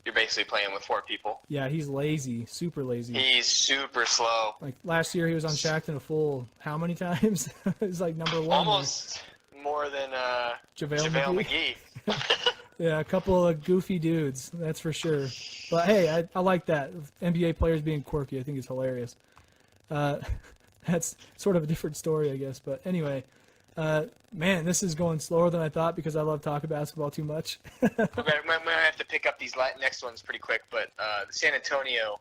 you're basically playing with 4 people. Yeah, he's lazy, super lazy. He's super slow. Like last year, he was on Shaqtin' a full how many times? He's like number 1. Almost more than JaVale McGee. Yeah, a couple of goofy dudes, that's for sure. But hey, I like that. NBA players being quirky, I think is hilarious. That's sort of a different story, I guess. But anyway, man, this is going slower than I thought because I love talking basketball too much. We're going to have to pick up these next ones pretty quick, but the San Antonio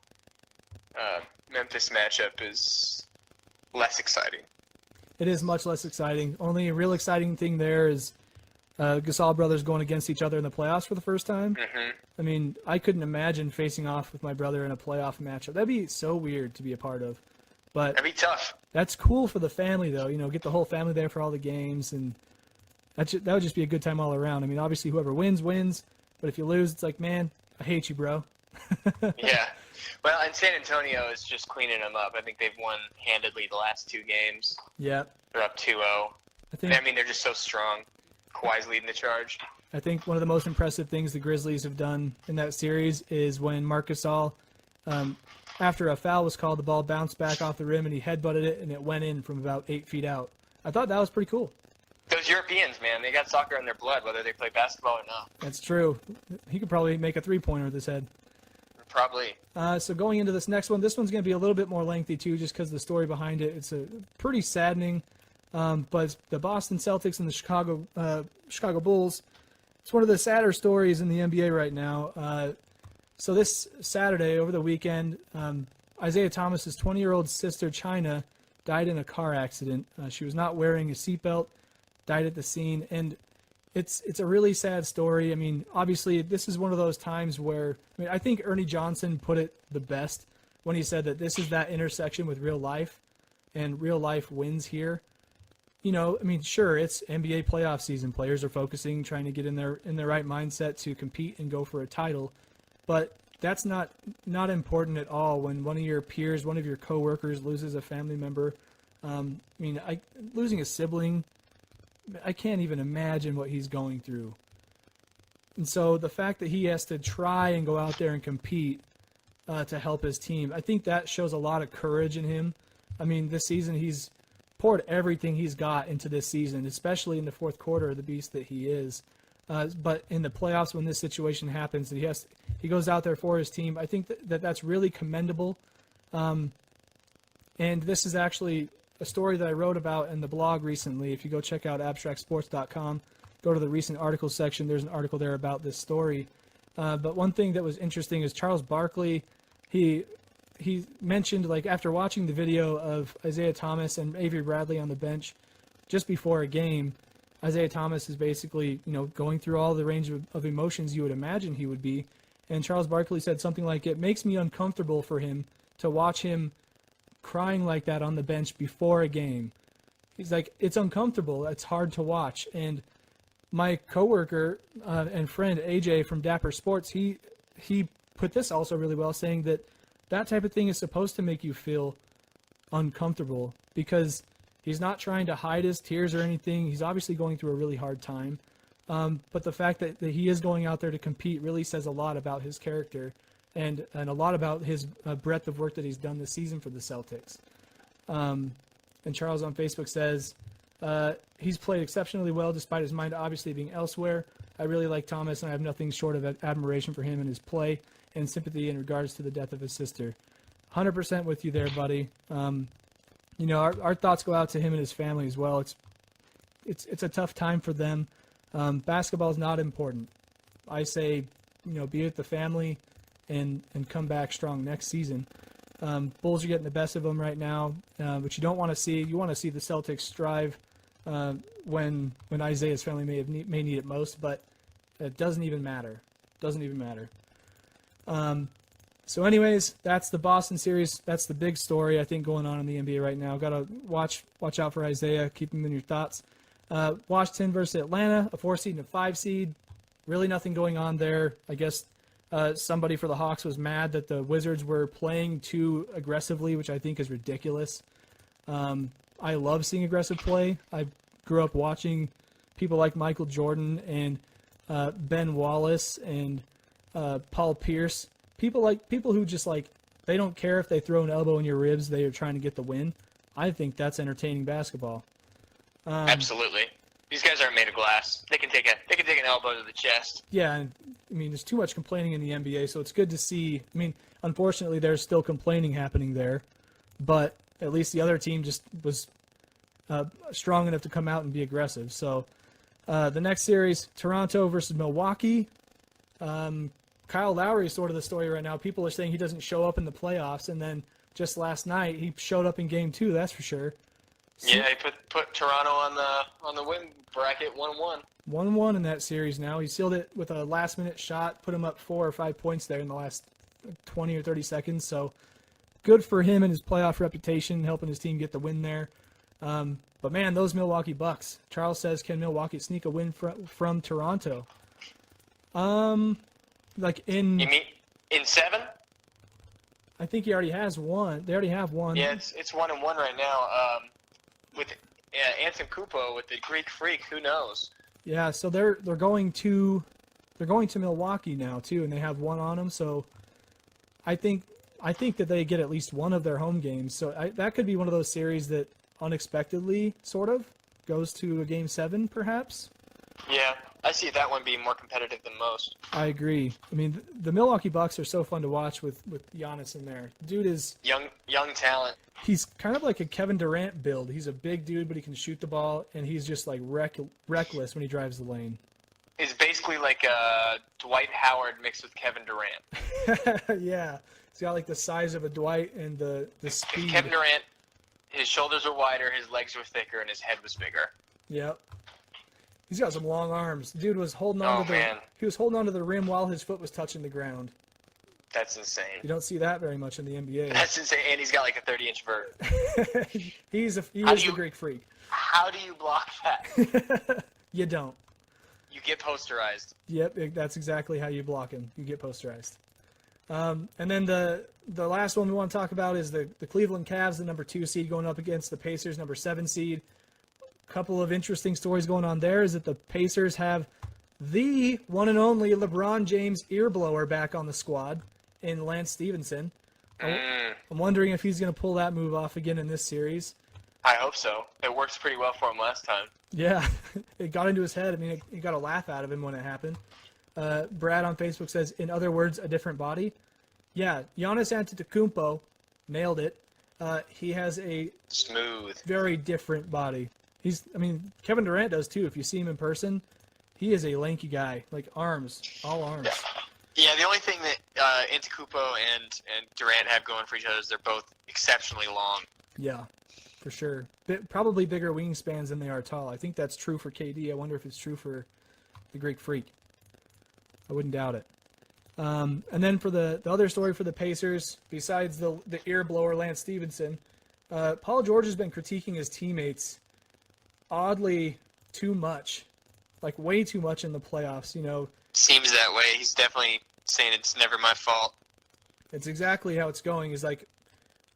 Memphis matchup is less exciting. It is much less exciting. Only a real exciting thing there is Gasol brothers going against each other in the playoffs for the first time. Mm-hmm. I mean, I couldn't imagine facing off with my brother in a playoff matchup. That'd be so weird to be a part of. But that'd be tough. That's cool for the family, though. You know, get the whole family there for all the games, and that would just be a good time all around. I mean, obviously, whoever wins, wins. But if you lose, it's like, man, I hate you, bro. Yeah. Well, and San Antonio is just cleaning them up. I think they've won handedly the last 2 games. Yeah. They're up 2-0. I mean, they're just so strong. Kawhi's leading the charge. I think one of the most impressive things the Grizzlies have done in that series is when Marc Gasol, after a foul was called, the ball bounced back off the rim and he headbutted it and it went in from about 8 feet out. I thought that was pretty cool. Those Europeans, man, they got soccer in their blood, whether they play basketball or not. That's true. He could probably make a 3-pointer with his head. probably. So going into this next one, this one's going to be a little bit more lengthy too, just because of the story behind it. It's a pretty saddening, but it's the Boston Celtics and the Chicago Bulls. It's one of the sadder stories in the NBA right now. So this Saturday, over the weekend, Isaiah Thomas's 20-year-old sister, China, died in a car accident. She was not wearing a seatbelt, died at the scene, and it's a really sad story. I mean, obviously, this is one of those times where, I think Ernie Johnson put it the best when he said that this is that intersection with real life, and real life wins here. Sure, it's NBA playoff season. Players are focusing, trying to get in their right mindset to compete and go for a title. But that's not important at all when one of your peers, one of your coworkers loses a family member. Losing a sibling, I can't even imagine what he's going through. And so the fact that he has to try and go out there and compete to help his team, I think that shows a lot of courage in him. This season he's poured everything he's got into this season, especially in the fourth quarter, the beast that he is. But in the playoffs, when this situation happens, he goes out there for his team. I think that's really commendable. And this is actually a story that I wrote about in the blog recently. If you go check out abstractsports.com, go to the recent articles section. There's an article there about this story. But one thing that was interesting is Charles Barkley. He mentioned, after watching the video of Isaiah Thomas and Avery Bradley on the bench just before a game, Isaiah Thomas is basically, going through all the range of emotions you would imagine he would be. And Charles Barkley said something like, it makes me uncomfortable for him to watch him crying like that on the bench before a game. He's like, it's uncomfortable. It's hard to watch. And my coworker and friend, AJ from Dapper Sports, he put this also really well, saying that type of thing is supposed to make you feel uncomfortable because he's not trying to hide his tears or anything. He's obviously going through a really hard time. But the fact that he is going out there to compete really says a lot about his character and a lot about his breadth of work that he's done this season for the Celtics. And Charles on Facebook says, he's played exceptionally well despite his mind obviously being elsewhere. I really like Thomas, and I have nothing short of admiration for him and his play and sympathy in regards to the death of his sister. 100% with you there, buddy. Our thoughts go out to him and his family as well. It's a tough time for them. Basketball is not important. I say, be with the family and come back strong next season. Bulls are getting the best of them right now, which you don't want to see. You want to see the Celtics strive when Isaiah's family may need it most, but it doesn't even matter. So anyways, that's the Boston series. That's the big story, I think, going on in the NBA right now. Got to watch out for Isaiah. Keep him in your thoughts. Washington versus Atlanta, a 4 seed and a 5 seed. Really nothing going on there. I guess somebody for the Hawks was mad that the Wizards were playing too aggressively, which I think is ridiculous. I love seeing aggressive play. I grew up watching people like Michael Jordan and Ben Wallace and Paul Pierce. People who just they don't care if they throw an elbow in your ribs. They are trying to get the win. I think that's entertaining basketball. Absolutely. These guys aren't made of glass. They can take an elbow to the chest. Yeah, and, there's too much complaining in the NBA, so it's good to see. Unfortunately, there's still complaining happening there, but at least the other team just was strong enough to come out and be aggressive. So the next series, Toronto versus Milwaukee. Kyle Lowry is sort of the story right now. People are saying he doesn't show up in the playoffs, and then just last night he showed up in Game 2. That's for sure. Yeah, he put Toronto on the win bracket 1-1. 1-1 in that series now. He sealed it with a last-minute shot, put him up 4 or 5 points there in the last 20 or 30 seconds. So good for him and his playoff reputation, helping his team get the win there. But, man, those Milwaukee Bucks. Charles says, can Milwaukee sneak a win from Toronto? You mean in 7? I think he already has one. They already have one. Yeah, it's 1-1 right now. With Anton Kupo with the Greek Freak, who knows? Yeah, so they're going to Milwaukee now too, and they have one on them. So I think that they get at least one of their home games. So that could be one of those series that unexpectedly sort of goes to a Game 7, perhaps. Yeah, I see that one being more competitive than most. I agree. I mean, the Milwaukee Bucks are so fun to watch with Giannis in there. Dude is young talent. He's kind of like a Kevin Durant build. He's a big dude, but he can shoot the ball, and he's just like reckless when he drives the lane. It's basically like Dwight Howard mixed with Kevin Durant. Yeah, he's got like the size of a Dwight and the speed. Kevin Durant, his shoulders were wider, his legs were thicker, and his head was bigger. Yep. He's got some long arms. The dude was holding on he was holding on to the rim while his foot was touching the ground. That's insane. You don't see that very much in the NBA. That's insane, and he's got like a 30-inch vert. he is the Greek freak. How do you block that? You don't. You get posterized. Yep, that's exactly how you block him. You get posterized. And then the last one we want to talk about is the Cleveland Cavs, the number 2 seed, going up against the Pacers, number 7 seed. Couple of interesting stories going on there is that the Pacers have the one and only LeBron James earblower back on the squad in Lance Stevenson. I'm wondering if he's going to pull that move off again in this series. I hope so. It works pretty well for him last time. Yeah, it got into his head. I mean, it got a laugh out of him when it happened. Brad on Facebook says, in other words, a different body. Yeah, Giannis Antetokounmpo nailed it. He has a smooth, very different body. Kevin Durant does too. If you see him in person, he is a lanky guy, like arms, all arms. Yeah, the only thing that Antetokounmpo and Durant have going for each other is they're both exceptionally long. Yeah, for sure. Probably bigger wingspans than they are tall. I think that's true for KD. I wonder if it's true for the Greek Freak. I wouldn't doubt it. And then for the other story for the Pacers, besides the ear blower Lance Stevenson, Paul George has been critiquing his teammates oddly too much, like way too much in the playoffs. Seems that way. He's definitely saying it's never my fault. It's exactly how it's going. Is like,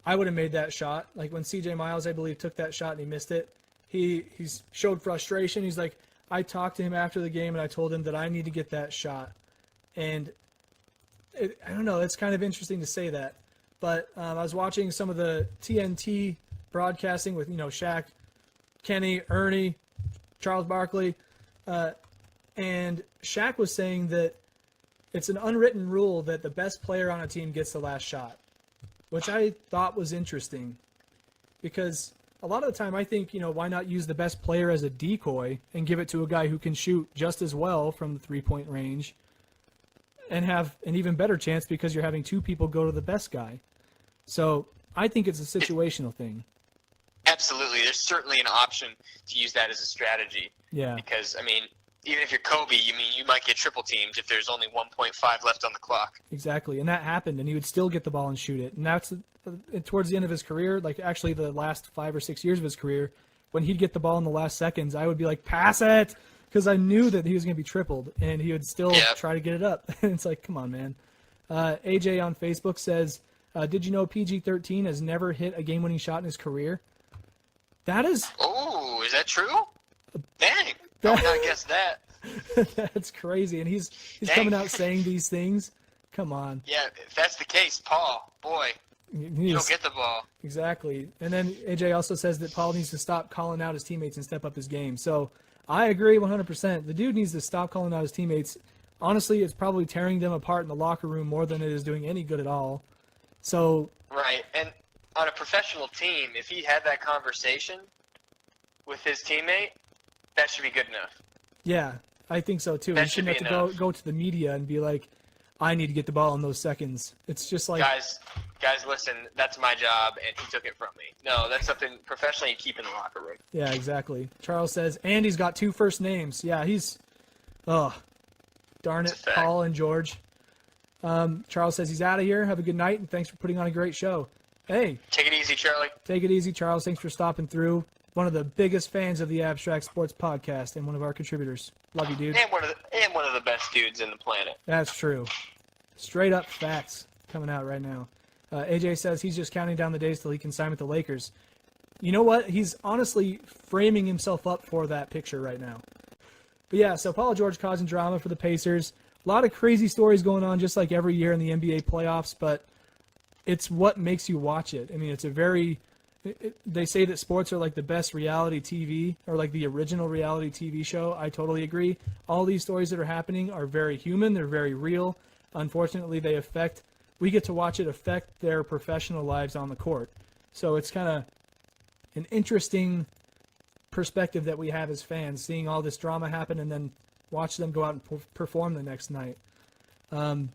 I would have made that shot. Like when CJ Miles, I believe, took that shot and he missed it. He's showed frustration. He's like, I talked to him after the game and I told him that I need to get that shot. And I don't know. It's kind of interesting to say that. But I was watching some of the TNT broadcasting with Shaq, Kenny, Ernie, Charles Barkley, and Shaq was saying that it's an unwritten rule that the best player on a team gets the last shot, which I thought was interesting because a lot of the time I think, why not use the best player as a decoy and give it to a guy who can shoot just as well from the three-point range and have an even better chance because you're having 2 people go to the best guy. So I think it's a situational thing. Absolutely. There's certainly an option to use that as a strategy. Yeah. Because, even if you're Kobe, you might get triple teamed if there's only 1.5 left on the clock. Exactly. And that happened, and he would still get the ball and shoot it. And that's towards the end of his career, like actually the last 5 or 6 years of his career, when he'd get the ball in the last seconds, I would be like, pass it, because I knew that he was going to be tripled, and he would still try to get it up. And it's like, come on, man. AJ on Facebook says, did you know PG-13 has never hit a game-winning shot in his career? That is... Oh, is that true? Dang. I would not guess that. That's crazy. And he's coming out saying these things. Come on. Yeah, if that's the case, Paul, boy, you don't get the ball. Exactly. And then AJ also says that Paul needs to stop calling out his teammates and step up his game. So I agree 100%. The dude needs to stop calling out his teammates. Honestly, it's probably tearing them apart in the locker room more than it is doing any good at all. So... Right. And on a professional team, if he had that conversation with his teammate, that should be good enough. Yeah, I think so too. You shouldn't have to go to the media and be like, I need to get the ball in those seconds. It's just like... Guys, listen, that's my job, and he took it from me. No, that's something professionally you keep in the locker room. Yeah, exactly. Charles says, and he's got 2 first names. Yeah, he's... Oh, darn it, Paul and George. Charles says he's out of here. Have a good night, and thanks for putting on a great show. Hey. Take it easy, Charlie. Take it easy, Charles. Thanks for stopping through. One of the biggest fans of the Abstract Sports Podcast and one of our contributors. Love you, dude. And one of the best dudes in the planet. That's true. Straight up facts coming out right now. AJ says he's just counting down the days till he can sign with the Lakers. You know what? He's honestly framing himself up for that picture right now. But yeah, so Paul George causing drama for the Pacers. A lot of crazy stories going on just like every year in the NBA playoffs, but it's what makes you watch it. I mean, it's a very they say that sports are like the best reality TV, or like the original reality TV show. I totally agree. All these stories that are happening are very human. They're very real. Unfortunately, we get to watch it affect their professional lives on the court. So it's kind of an interesting perspective that we have as fans, seeing all this drama happen and then watch them go out and perform the next night. But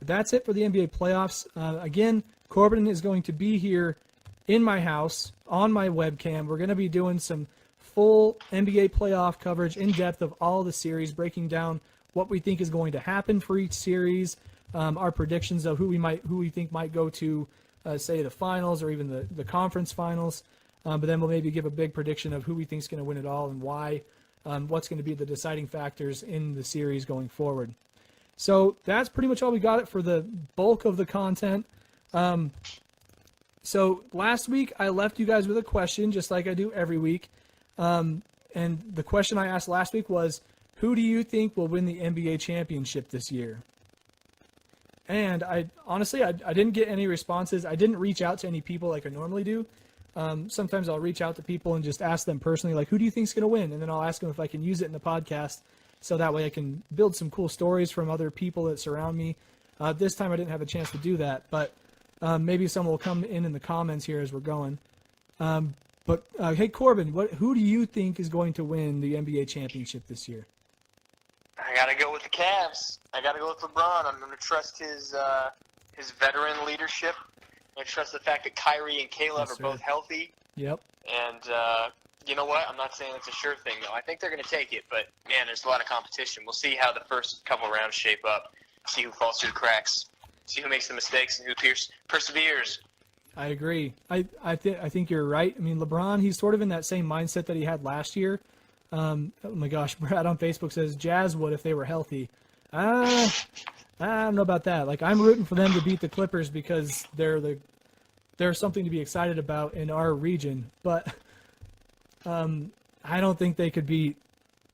that's it for the NBA playoffs. Again, Corbin is going to be here in my house on my webcam. We're going to be doing some full NBA playoff coverage in depth of all the series, breaking down what we think is going to happen for each series, our predictions of who we think might go to, say, the finals or even the conference finals. But then we'll maybe give a big prediction of who we think is going to win it all and why, what's going to be the deciding factors in the series going forward. So that's pretty much all we got it for the bulk of the content. So last week I left you guys with a question, just like I do every week. And the question I asked last week was, who do you think will win the NBA championship this year? And I didn't get any responses. I didn't reach out to any people like I normally do. Sometimes I'll reach out to people and just ask them personally, like, who do you think is going to win? And then I'll ask them if I can use it in the podcast, so that way I can build some cool stories from other people that surround me. This time I didn't have a chance to do that, but maybe some will come in the comments here as we're going. But hey, Corbin, who do you think is going to win the NBA championship this year? I got to go with the Cavs. I got to go with LeBron. I'm going to trust his veteran leadership. I trust the fact that Kyrie and Caleb are both healthy. Yep. And you know what? I'm not saying it's a sure thing, though. I think they're going to take it, but, man, there's a lot of competition. We'll see how the first couple rounds shape up, see who falls through the cracks, see who makes the mistakes and who perseveres. I agree. I think you're right. I mean, LeBron, he's sort of in that same mindset that he had last year. Oh, my gosh, Brad on Facebook says Jazz would if they were healthy. I don't know about that. Like, I'm rooting for them to beat the Clippers because they're something to be excited about in our region. But I don't think they could beat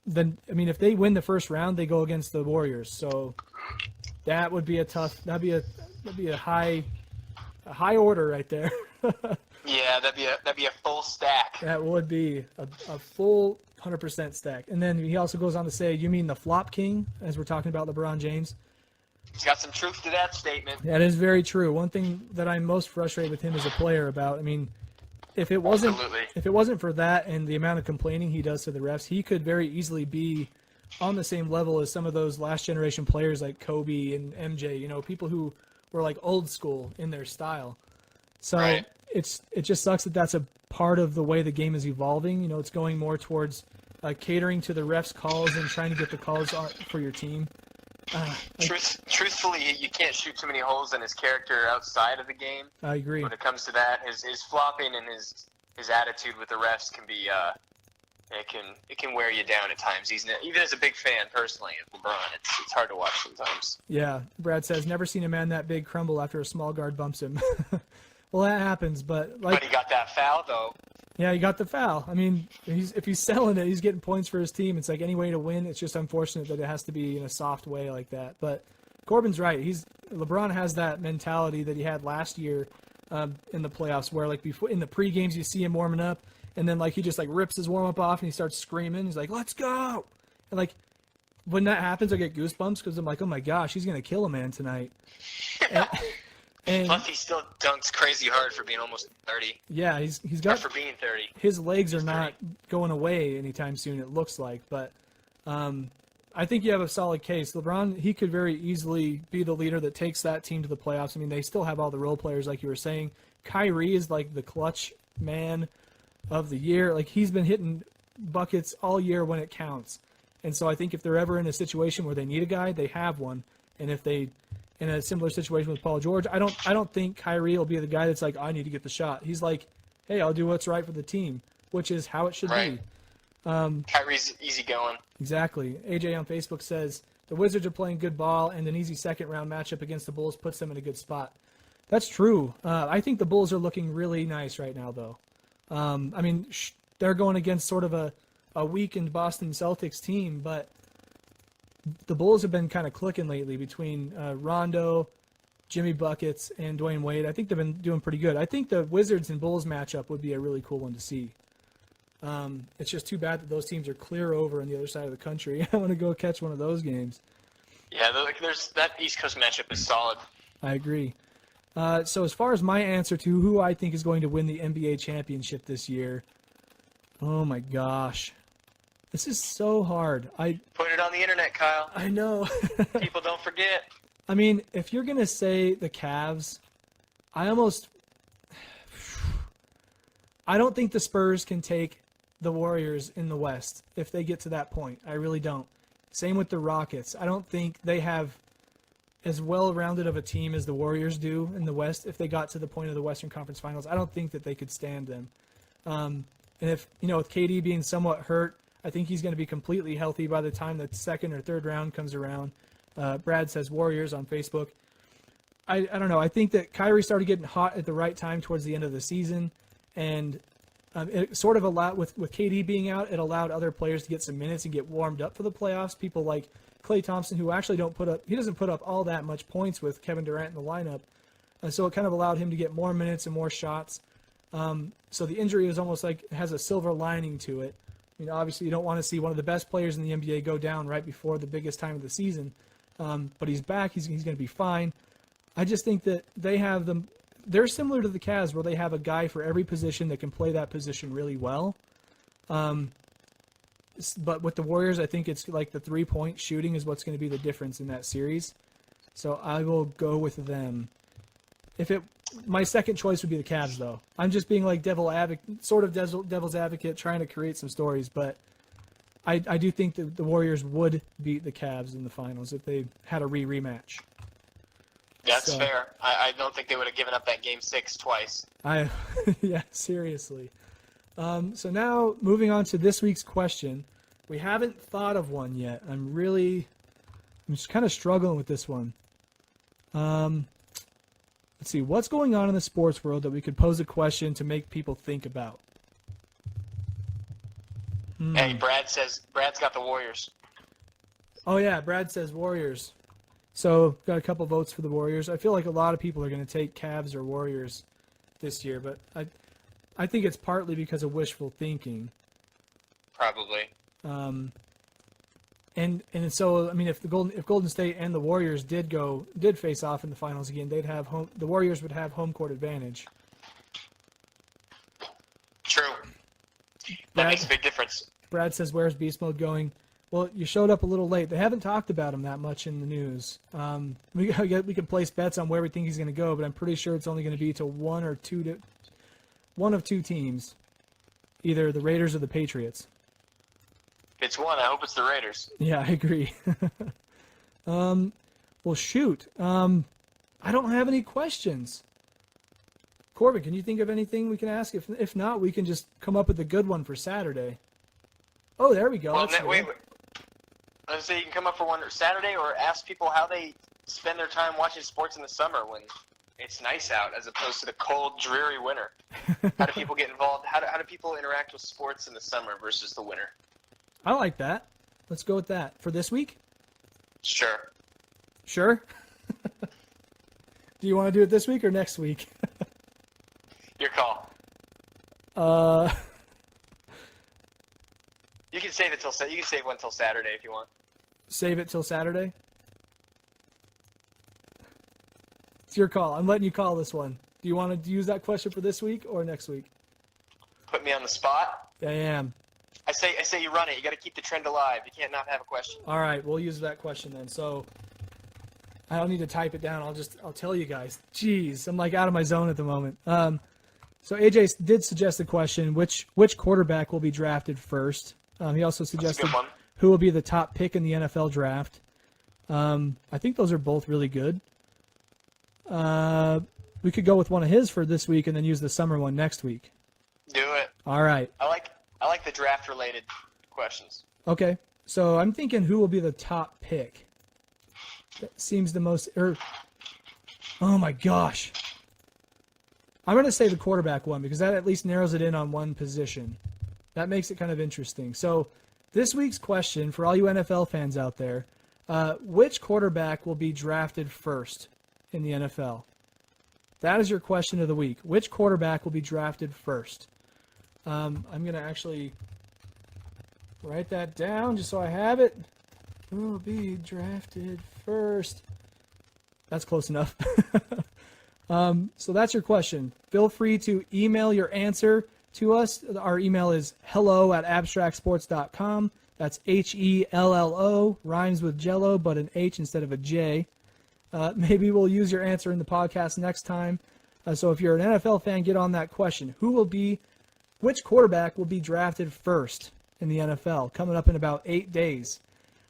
them. I mean, if they win the first round, they go against the Warriors. So that would be that'd be a high order right there. Yeah, that'd be a full stack. That would be a full 100% stack. And then he also goes on to say, you mean the flop king, as we're talking about LeBron James? He's got some truth to that statement. That is very true. One thing that I'm most frustrated with him as a player about, I mean, if it wasn't for that and the amount of complaining he does to the refs, he could very easily be on the same level as some of those last generation players like Kobe and MJ, you know, people who were like old school in their style. So right. It just sucks that that's a part of the way the game is evolving. You know, it's going more towards catering to the refs' calls and trying to get the calls for your team. Truthfully, you can't shoot too many holes in his character outside of the game. I agree. When it comes to that, his flopping and his attitude with the refs can be it can wear you down at times. Even as a big fan personally of LeBron, it's hard to watch sometimes. Yeah, Brad says never seen a man that big crumble after a small guard bumps him. Well, that happens, but he got that foul though. Yeah, he got the foul. I mean, if he's selling it, he's getting points for his team. It's like any way to win. It's just unfortunate that it has to be in a soft way like that. But Corbin's right. LeBron has that mentality that he had last year in the playoffs, where like before in the pre-games you see him warming up, and then like he just like rips his warm-up off and he starts screaming. He's like, "Let's go!" And like when that happens, I get goosebumps because I'm like, "Oh my gosh, he's gonna kill a man tonight." And plus, he still dunks crazy hard for being almost 30. Yeah, he's got for being 30. His legs are not going away anytime soon. It looks like, but I think you have a solid case. LeBron, he could very easily be the leader that takes that team to the playoffs. I mean, they still have all the role players, like you were saying. Kyrie is like the clutch man of the year. Like he's been hitting buckets all year when it counts. And so I think if they're ever in a situation where they need a guy, they have one. And if they in a similar situation with Paul George, I don't think Kyrie will be the guy that's like, I need to get the shot. He's like, hey, I'll do what's right for the team, which is how it should be. Kyrie's easygoing. Exactly. AJ on Facebook says the Wizards are playing good ball, and an easy second-round matchup against the Bulls puts them in a good spot. That's true. I think the Bulls are looking really nice right now, though. I mean, they're going against sort of a weakened Boston Celtics team, but the Bulls have been kind of clicking lately between Rondo, Jimmy Buckets and Dwayne Wade. I think they've been doing pretty good. I think the Wizards and Bulls matchup would be a really cool one to see. It's just too bad that those teams are clear over on the other side of the country. I want to go catch one of those games. Yeah, there's that East Coast matchup is solid. I agree. So as far as my answer to who I think is going to win the NBA championship this year, oh my gosh. This is so hard. Put it on the internet, Kyle. I know. People don't forget. I mean, if you're going to say the Cavs, I don't think the Spurs can take the Warriors in the West if they get to that point. I really don't. Same with the Rockets. I don't think they have as well-rounded of a team as the Warriors do in the West. If they got to the point of the Western Conference Finals, I don't think that they could stand them. And if, with KD being somewhat hurt, I think he's going to be completely healthy by the time the second or third round comes around. Brad says Warriors on Facebook. I don't know. I think that Kyrie started getting hot at the right time towards the end of the season, and it sort of allowed, with KD being out, it allowed other players to get some minutes and get warmed up for the playoffs. People like Klay Thompson, who actually doesn't put up all that much points with Kevin Durant in the lineup, and so it kind of allowed him to get more minutes and more shots. So the injury is almost like has a silver lining to it. Obviously you don't want to see one of the best players in the NBA go down right before the biggest time of the season, but he's back. He's going to be fine. I just think that they're similar to the Cavs, where they have a guy for every position that can play that position really well. But with the Warriors, I think it's like the 3-point shooting is what's going to be the difference in that series. So I will go with them. My second choice would be the Cavs, though. I'm just being like devil's advocate, trying to create some stories. But I do think that the Warriors would beat the Cavs in the finals if they had a rematch. That's fair. I don't think they would have given up that Game 6 twice. Yeah, seriously. So now, moving on to this week's question. We haven't thought of one yet. I'm just kind of struggling with this one. Let's see. What's going on in the sports world that we could pose a question to make people think about? Hey, Brad's got the Warriors. Oh, yeah, Brad says Warriors. So, got a couple votes for the Warriors. I feel like a lot of people are going to take Cavs or Warriors this year, but I think it's partly because of wishful thinking. Probably. And so, I mean, if Golden State and the Warriors did face off in the finals again, the Warriors would have home court advantage. True. That makes a big difference. Brad says, "Where's Beastmode going?" Well, you showed up a little late. They haven't talked about him that much in the news. We can place bets on where we think he's going to go, but I'm pretty sure it's only going to be to one of two teams, either the Raiders or the Patriots. If it's one, I hope it's the Raiders. Yeah, I agree. Well, shoot. I don't have any questions. Corbin, can you think of anything we can ask? If not, we can just come up with a good one for Saturday. Oh, there we go. Well, wait. I was say you can come up for one Saturday, or ask people how they spend their time watching sports in the summer when it's nice out, as opposed to the cold, dreary winter. How do people get involved? How do people interact with sports in the summer versus the winter? I like that. Let's go with that. For this week? Sure. Sure? Do you want to do it this week or next week? Your call. You can save it one till Saturday if you want. Save it till Saturday? It's your call. I'm letting you call this one. Do you want to use that question for this week or next week? Put me on the spot? I am. I say you run it. You got to keep the trend alive. You can't not have a question. All right, we'll use that question then. So I don't need to type it down. I'll tell you guys. Jeez, I'm like out of my zone at the moment. So AJ did suggest a question: which quarterback will be drafted first? He also suggested who will be the top pick in the NFL draft. I think those are both really good. We could go with one of his for this week and then use the summer one next week. Do it. All right. I like the draft-related questions. Okay. So I'm thinking who will be the top pick. That seems the most... oh, my gosh. I'm going to say the quarterback one because that at least narrows it in on one position. That makes it kind of interesting. So this week's question, for all you NFL fans out there, which quarterback will be drafted first in the NFL? That is your question of the week. Which quarterback will be drafted first? I'm going to actually write that down just so I have it. Who will be drafted first? That's close enough. So that's your question. Feel free to email your answer to us. Our email is hello@abstractsports.com. That's HELLO, rhymes with jello, but an H instead of a J. Maybe we'll use your answer in the podcast next time. So if you're an NFL fan, get on that question. Which quarterback will be drafted first in the NFL? Coming up in about 8 days.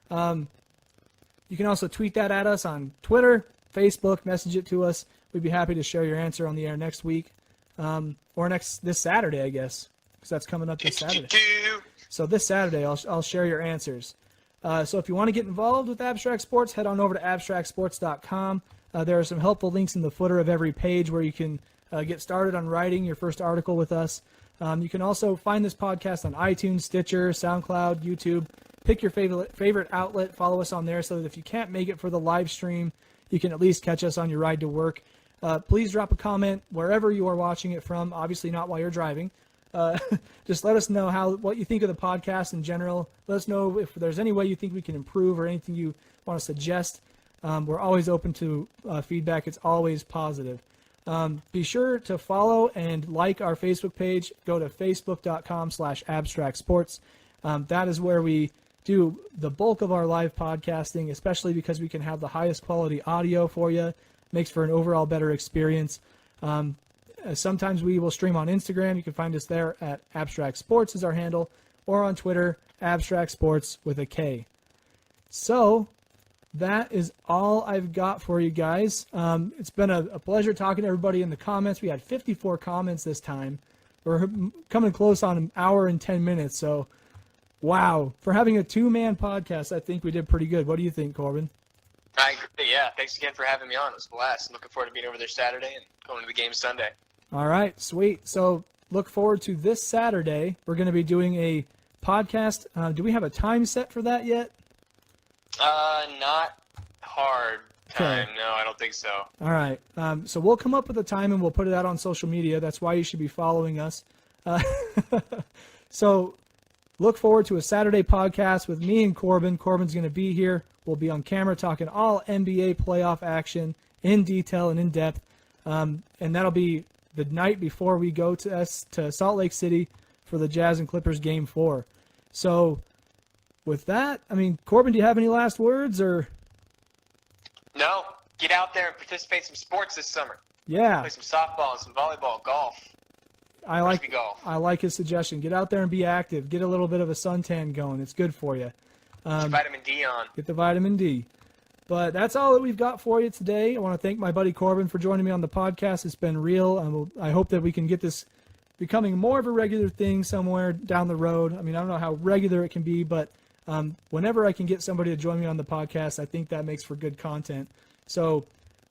You can also tweet that at us on Twitter, Facebook, message it to us. We'd be happy to share your answer on the air next week. Or this Saturday, I guess, because that's coming up this Saturday. So this Saturday, I'll share your answers. So if you want to get involved with Abstract Sports, head on over to abstractsports.com. There are some helpful links in the footer of every page where you can get started on writing your first article with us. You can also find this podcast on iTunes, Stitcher, SoundCloud, YouTube. Pick your favorite outlet. Follow us on there so that if you can't make it for the live stream, you can at least catch us on your ride to work. Please drop a comment wherever you are watching it from. Obviously not while you're driving. Just let us know what you think of the podcast in general. Let us know if there's any way you think we can improve or anything you want to suggest. We're always open to feedback. It's always positive. Be sure to follow and like our Facebook page. Go to facebook.com/abstractsports. That is where we do the bulk of our live podcasting, especially because we can have the highest quality audio for you. Makes for an overall better experience. Sometimes we will stream on Instagram. You can find us there at Abstract Sports is our handle, or on Twitter, Abstract Sports with a K. So that is all I've got for you guys. It's been a pleasure talking to everybody in the comments. We had 54 comments this time. We're coming close on an hour and 10 minutes. So, wow. For having a two-man podcast, I think we did pretty good. What do you think, Corbin? I agree. Yeah, thanks again for having me on. It was a blast. I'm looking forward to being over there Saturday and going to the game Sunday. All right, sweet. So look forward to this Saturday. We're going to be doing a podcast. Do we have a time set for that yet? Not hard time. Okay. No, I don't think so. All right. So we'll come up with a time and we'll put it out on social media. That's why you should be following us. So look forward to a Saturday podcast with me and Corbin. Corbin's going to be here. We'll be on camera talking all NBA playoff action in detail and in depth. And that'll be the night before we go to Salt Lake City for the Jazz and Clippers Game 4. So with that, Corbin, do you have any last words? Or No. Get out there and participate in some sports this summer. Yeah. Play some softball, some volleyball, golf. I like golf. I like his suggestion. Get out there and be active. Get a little bit of a suntan going. It's good for you. Get vitamin D on. Get the vitamin D. But that's all that we've got for you today. I want to thank my buddy Corbin for joining me on the podcast. It's been real. I hope that we can get this becoming more of a regular thing somewhere down the road. I don't know how regular it can be, but whenever I can get somebody to join me on the podcast, I think that makes for good content. So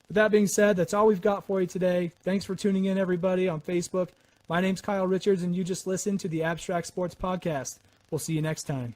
with that being said, that's all we've got for you today. Thanks for tuning in, everybody, on Facebook. My name's Kyle Richards, and you just listened to the Abstract Sports Podcast. We'll see you next time.